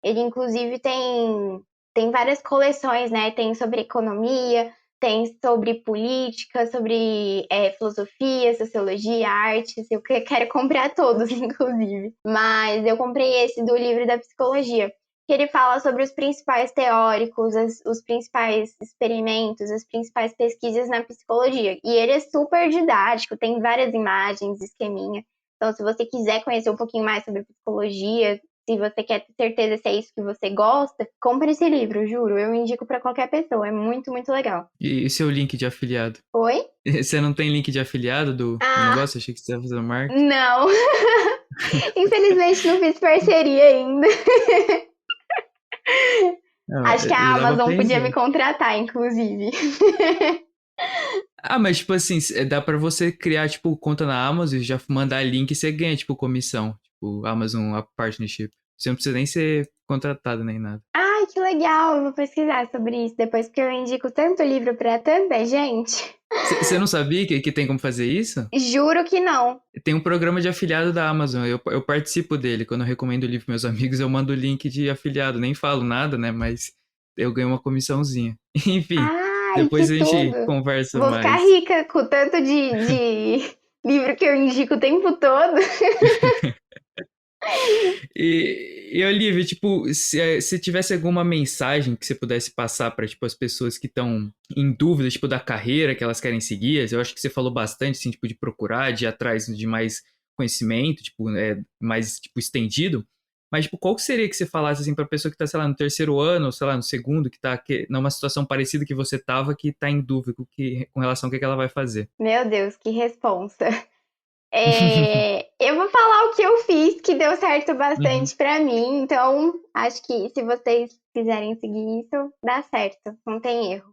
Ele, inclusive, tem várias coleções, né? Tem sobre economia, tem sobre política, sobre filosofia, sociologia, artes. Eu quero comprar todos, inclusive. Mas eu comprei esse do livro da psicologia, que ele fala sobre os principais teóricos, os principais experimentos, as principais pesquisas na psicologia. E ele é super didático, tem várias imagens, esqueminha. Então, se você quiser conhecer um pouquinho mais sobre psicologia, se você quer ter certeza se é isso que você gosta, compre esse livro, juro. Eu indico para qualquer pessoa. É muito, muito legal. E seu link de afiliado? Oi? Você não tem link de afiliado do Ah, negócio? Achei que você ia fazer marketing. não. Infelizmente não fiz parceria ainda. Não, Acho que a já dá pra Amazon podia me pensar. contratar, inclusive. Ah, mas tipo assim, dá pra você criar, tipo, conta na Amazon e já mandar link e você ganha, tipo, comissão. Tipo, Amazon a Partnership. Você não precisa nem ser contratado nem nada. Ai, que legal. Eu vou pesquisar sobre isso depois, porque eu indico tanto livro pra tanta gente. Você não sabia que tem como fazer isso? Juro que não. Tem um programa de afiliado da Amazon, eu participo dele. Quando eu recomendo o livro pros meus amigos, eu mando o link de afiliado. Nem falo nada, né? Mas eu ganho uma comissãozinha. Enfim, Ai, que depois a gente tudo. conversa Vou ficar mais. rica com o tanto de livro que eu indico o tempo todo. E Olivia, tipo, se tivesse alguma mensagem que você pudesse passar para tipo, as pessoas que estão em dúvida, tipo, da carreira que elas querem seguir, eu acho que você falou bastante, assim, tipo, de procurar, de ir atrás de mais conhecimento, tipo, mais, tipo, estendido. Mas, tipo, qual que seria que você falasse, assim, pra pessoa que tá, sei lá, no terceiro ano, ou sei lá, no segundo, que tá numa situação parecida que você tava, que tá em dúvida com relação ao que ela vai fazer? Meu Deus, que responsa. Eu vou falar o que eu fiz, que deu certo Uhum. bastante pra mim, então acho que se vocês quiserem seguir isso, dá certo, não tem erro.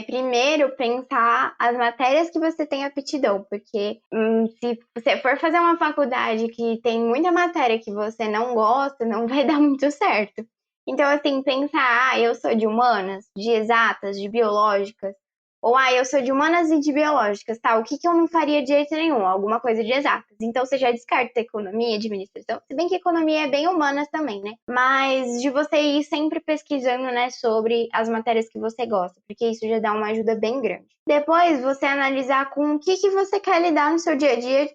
Primeiro, pensar as matérias que você tem aptidão, porque se você for fazer uma faculdade que tem muita matéria que você não gosta, não vai dar muito certo. Então, assim, pensar, eu sou de humanas, de exatas, de biológicas, ou, eu sou de humanas e de biológicas, tá? O que eu não faria de jeito nenhum? Alguma coisa de exatas. Então, você já descarta economia, administração. Se bem que economia é bem humanas também, né? Mas de você ir sempre pesquisando, né, sobre as matérias que você gosta, porque isso já dá uma ajuda bem grande. Depois, você analisar com o que você quer lidar no seu dia a dia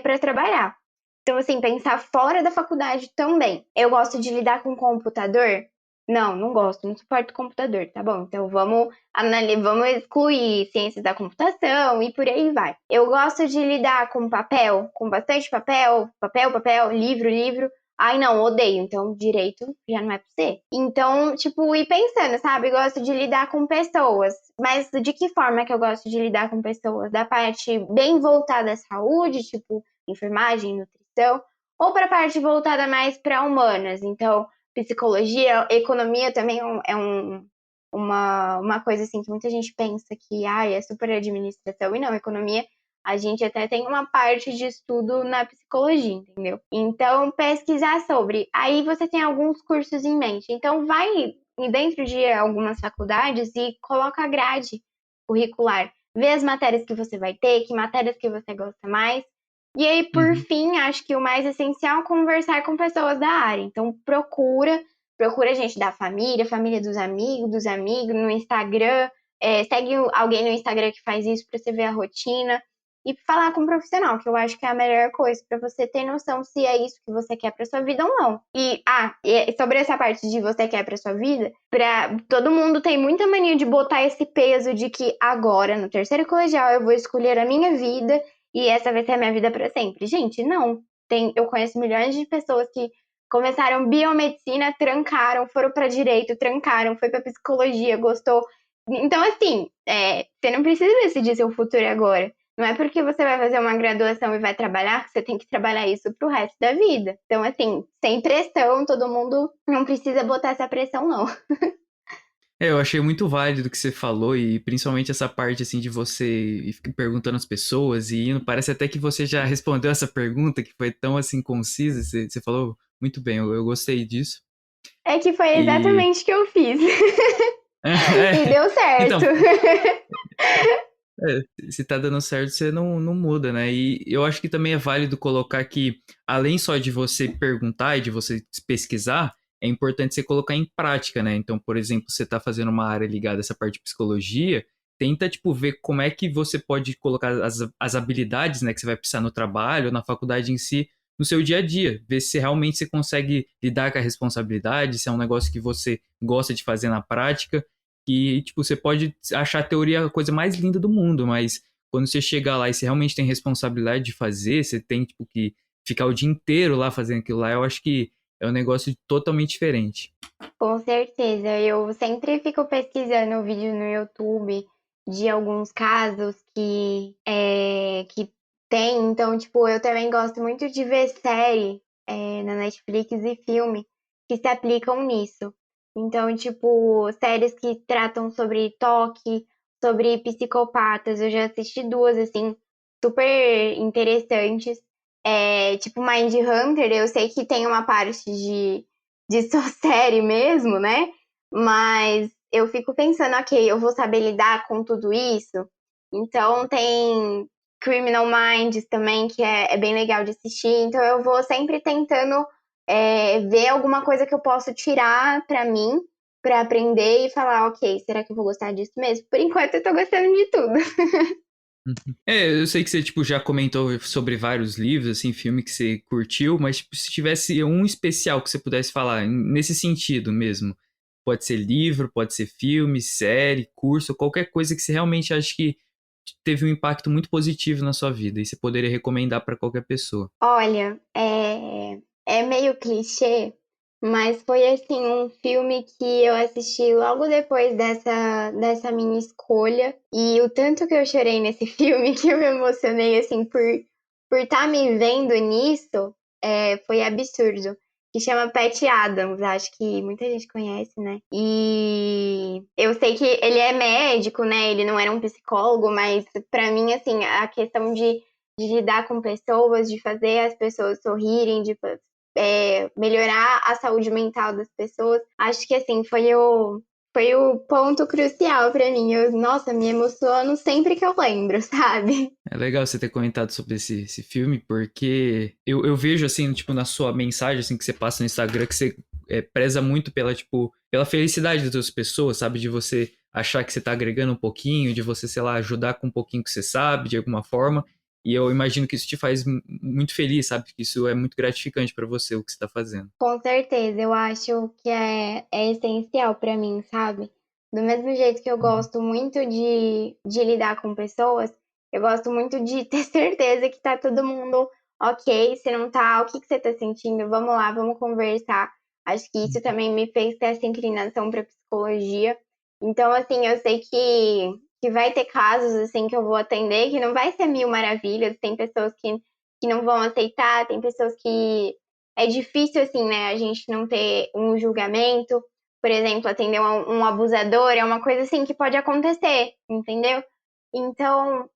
para trabalhar. Então, assim, pensar fora da faculdade também. Eu gosto de lidar com computador? Não, não gosto, não suporto computador, tá bom? Então vamos excluir ciências da computação e por aí vai. Eu gosto de lidar com papel, com bastante papel, papel, papel, livro, livro. Ai, não, odeio. Então, direito já não é pra você. Então, tipo, ir pensando, sabe? Eu gosto de lidar com pessoas. Mas de que forma que eu gosto de lidar com pessoas? Da parte bem voltada à saúde, tipo, enfermagem, nutrição, ou para a parte voltada mais para humanas. Então, psicologia, economia também uma coisa assim que muita gente pensa que é super administração, e não, economia, a gente até tem uma parte de estudo na psicologia, entendeu? Então, pesquisar sobre. Aí você tem alguns cursos em mente. Então, vai dentro de algumas faculdades e coloca a grade curricular. ver as matérias que você vai ter, que matérias que você gosta mais. E aí, por Uhum. fim, acho que o mais essencial é conversar com pessoas da área. Então, procura gente da família, família dos amigos, no Instagram. Segue alguém no Instagram que faz isso para você ver a rotina. E falar com um profissional, que eu acho que é a melhor coisa para você ter noção se é isso que você quer para sua vida ou não. E sobre essa parte de você quer para sua vida, todo mundo tem muita mania de botar esse peso de que agora, no terceiro colegial, eu vou escolher a minha vida e essa vai ser a minha vida para sempre. Gente, não. Eu conheço milhões de pessoas que começaram biomedicina, trancaram, foram para direito, trancaram, foi para psicologia, gostou. Então, assim, você não precisa decidir seu futuro agora. Não é porque você vai fazer uma graduação e vai trabalhar que você tem que trabalhar isso pro resto da vida. Então, assim, sem pressão, todo mundo não precisa botar essa pressão, não. Eu achei muito válido o que você falou e principalmente essa parte assim de você ir perguntando às pessoas e indo. Parece até que você já respondeu essa pergunta que foi tão assim concisa. Você falou muito bem, eu gostei disso. É que foi E exatamente o que eu fiz. E é, deu então, certo. se tá dando certo, você não muda, né? E eu acho que também é válido colocar que, além só de você perguntar e de você pesquisar, é importante você colocar em prática, né? Então, por exemplo, você tá fazendo uma área ligada a essa parte de psicologia, tenta, tipo, ver como é que você pode colocar as habilidades, né, que você vai precisar no trabalho, na faculdade em si, no seu dia a dia. Ver se realmente você consegue lidar com a responsabilidade, se é um negócio que você gosta de fazer na prática que, tipo, você pode achar a teoria a coisa mais linda do mundo, mas quando você chegar lá e você realmente tem responsabilidade de fazer, você tem, tipo, que ficar o dia inteiro lá fazendo aquilo lá, eu acho que é um negócio totalmente diferente. Com certeza. Eu sempre fico pesquisando vídeo no YouTube de alguns casos que tem. Então, tipo, eu também gosto muito de ver série na Netflix e filme que se aplicam nisso. Então, tipo, séries que tratam sobre toque, sobre psicopatas. Eu já assisti duas, assim, super interessantes. Tipo, Mindhunter, eu sei que tem uma parte de só série mesmo, né? Mas eu fico pensando, ok, eu vou saber lidar com tudo isso. Então tem Criminal Minds também, que é bem legal de assistir. Então eu vou sempre tentando ver alguma coisa que eu posso tirar pra mim, pra aprender e falar, ok, será que eu vou gostar disso mesmo? Por enquanto eu tô gostando de tudo. Uhum. Eu sei que você, tipo, já comentou sobre vários livros, assim, filme que você curtiu, mas, tipo, se tivesse um especial que você pudesse falar, nesse sentido mesmo, pode ser livro, pode ser filme, série, curso, qualquer coisa que você realmente acha que teve um impacto muito positivo na sua vida e você poderia recomendar para qualquer pessoa. Olha, é meio clichê, mas foi assim um filme que eu assisti logo depois dessa minha escolha. E o tanto que eu chorei nesse filme, que eu me emocionei assim por estar me vendo nisso, foi absurdo. Que chama Pat Adams, acho que muita gente conhece, né? E eu sei que ele é médico, né? Ele não era um psicólogo, mas pra mim, assim, a questão de lidar com pessoas, de fazer as pessoas sorrirem, de melhorar a saúde mental das pessoas. Acho que assim foi o ponto crucial pra mim. Nossa, me emociono sempre que eu lembro, sabe? É legal você ter comentado sobre esse filme, porque eu vejo, assim, tipo, na sua mensagem, assim, que você passa no Instagram, que você preza muito pela, tipo, pela felicidade das outras pessoas, sabe? De você achar que você tá agregando um pouquinho, de você, sei lá, ajudar com um pouquinho que você sabe, de alguma forma. E eu imagino que isso te faz muito feliz, sabe? Que isso é muito gratificante pra você, o que você tá fazendo. Com certeza, eu acho que é essencial pra mim, sabe? Do mesmo jeito que eu Uhum. gosto muito de lidar com pessoas, eu gosto muito de ter certeza que tá todo mundo ok. Se não tá, o que que você tá sentindo? Vamos lá, vamos conversar. Acho que isso também me fez ter essa inclinação pra psicologia. Então, assim, eu sei que vai ter casos, assim, que eu vou atender que não vai ser mil maravilhas. Tem pessoas que não vão aceitar, tem pessoas que é difícil, assim, né, a gente não ter um julgamento. Por exemplo, atender um abusador é uma coisa, assim, que pode acontecer, entendeu? Então,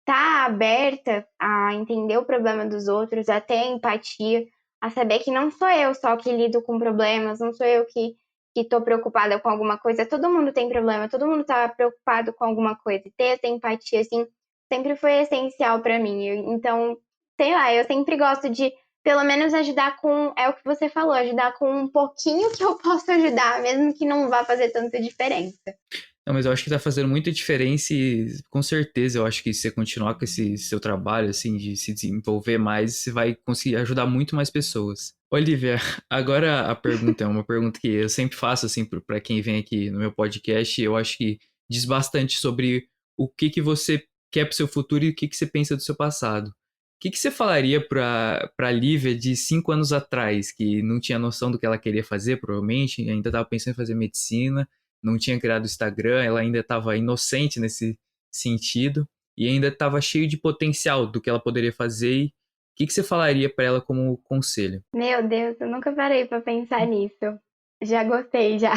tá aberta a entender o problema dos outros, a ter empatia, a saber que não sou eu só que lido com problemas, não sou eu que tô preocupada com alguma coisa. Todo mundo tem problema, todo mundo tá preocupado com alguma coisa. E ter essa empatia, assim, sempre foi essencial pra mim. Então, sei lá, eu sempre gosto de, pelo menos, ajudar com, é o que você falou, ajudar com um pouquinho que eu posso ajudar, mesmo que não vá fazer tanta diferença. Não, mas eu acho que tá fazendo muita diferença e com certeza eu acho que se você continuar com esse seu trabalho, assim, de se desenvolver mais, você vai conseguir ajudar muito mais pessoas. Olivia, agora a pergunta é uma pergunta que eu sempre faço, assim, pra quem vem aqui no meu podcast, eu acho que diz bastante sobre o que você quer pro seu futuro e o que você pensa do seu passado. O que você falaria pra Lívia de 5 anos atrás, que não tinha noção do que ela queria fazer, provavelmente, ainda estava pensando em fazer medicina, não tinha criado o Instagram, ela ainda estava inocente nesse sentido e ainda estava cheio de potencial do que ela poderia fazer. E o que você falaria para ela como conselho? Meu Deus, eu nunca parei pra pensar nisso. Já gostei, já.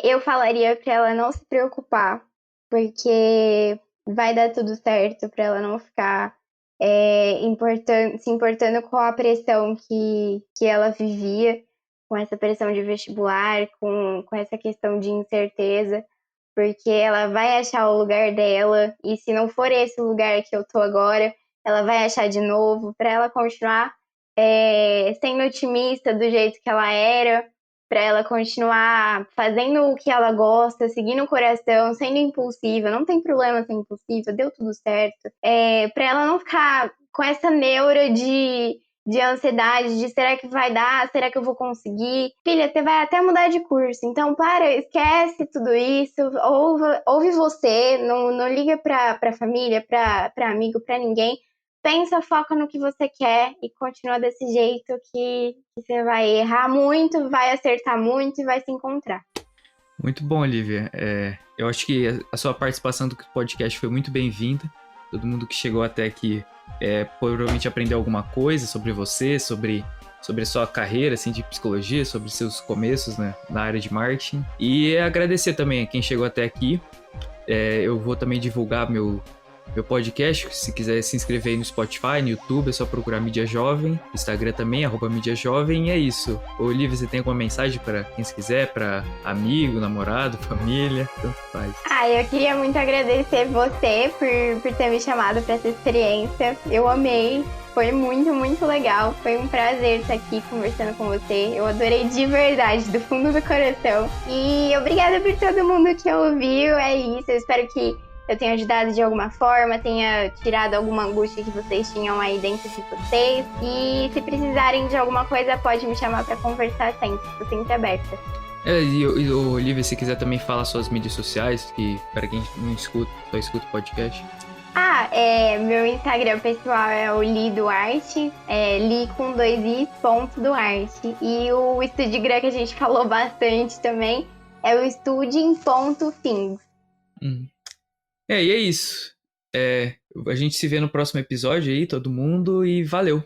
Eu falaria pra ela não se preocupar, porque vai dar tudo certo, pra ela não ficar se importando com a pressão que ela vivia, com essa pressão de vestibular, com essa questão de incerteza, porque ela vai achar o lugar dela, e se não for esse o lugar que eu tô agora, ela vai achar de novo, pra ela continuar sendo otimista do jeito que ela era, para ela continuar fazendo o que ela gosta, seguindo o coração, sendo impulsiva. Não tem problema ser impulsiva, deu tudo certo. Para ela não ficar com essa neura de ansiedade, de será que vai dar, será que eu vou conseguir? Filha, você vai até mudar de curso, então esquece tudo isso, ouve você, não liga pra família, pra amigo, pra ninguém. Pensa, foca no que você quer e continua desse jeito que você vai errar muito, vai acertar muito e vai se encontrar. Muito bom, Olivia. Eu acho que a sua participação do podcast foi muito bem-vinda. Todo mundo que chegou até aqui provavelmente aprendeu alguma coisa sobre você, sobre a sua carreira assim, de psicologia, sobre seus começos, né, na área de marketing. E agradecer também a quem chegou até aqui. Eu vou também divulgar meu podcast. Se quiser se inscrever aí no Spotify, no YouTube, é só procurar Mídia Jovem. Instagram também, @Mídia Jovem. E é isso. Olivia, você tem alguma mensagem para quem se quiser? Para amigo, namorado, família? Tanto faz. Eu queria muito agradecer você por ter me chamado para essa experiência. Eu amei. Foi muito, muito legal. Foi um prazer estar aqui conversando com você. Eu adorei de verdade, do fundo do coração. E obrigada por todo mundo que ouviu. É isso. Eu espero que eu tenha ajudado de alguma forma, tenha tirado alguma angústia que vocês tinham aí dentro de vocês. E se precisarem de alguma coisa, pode me chamar para conversar sempre. Estou sempre aberta. E Olivia, se quiser também falar suas mídias sociais, que para quem não escuta, só escuta o podcast. Meu Instagram pessoal é o Li Duarte, Li com 2 i, ponto Duarte. E o Studigram que a gente falou bastante também é o Studing.things. E é isso. A gente se vê no próximo episódio aí, todo mundo, e valeu!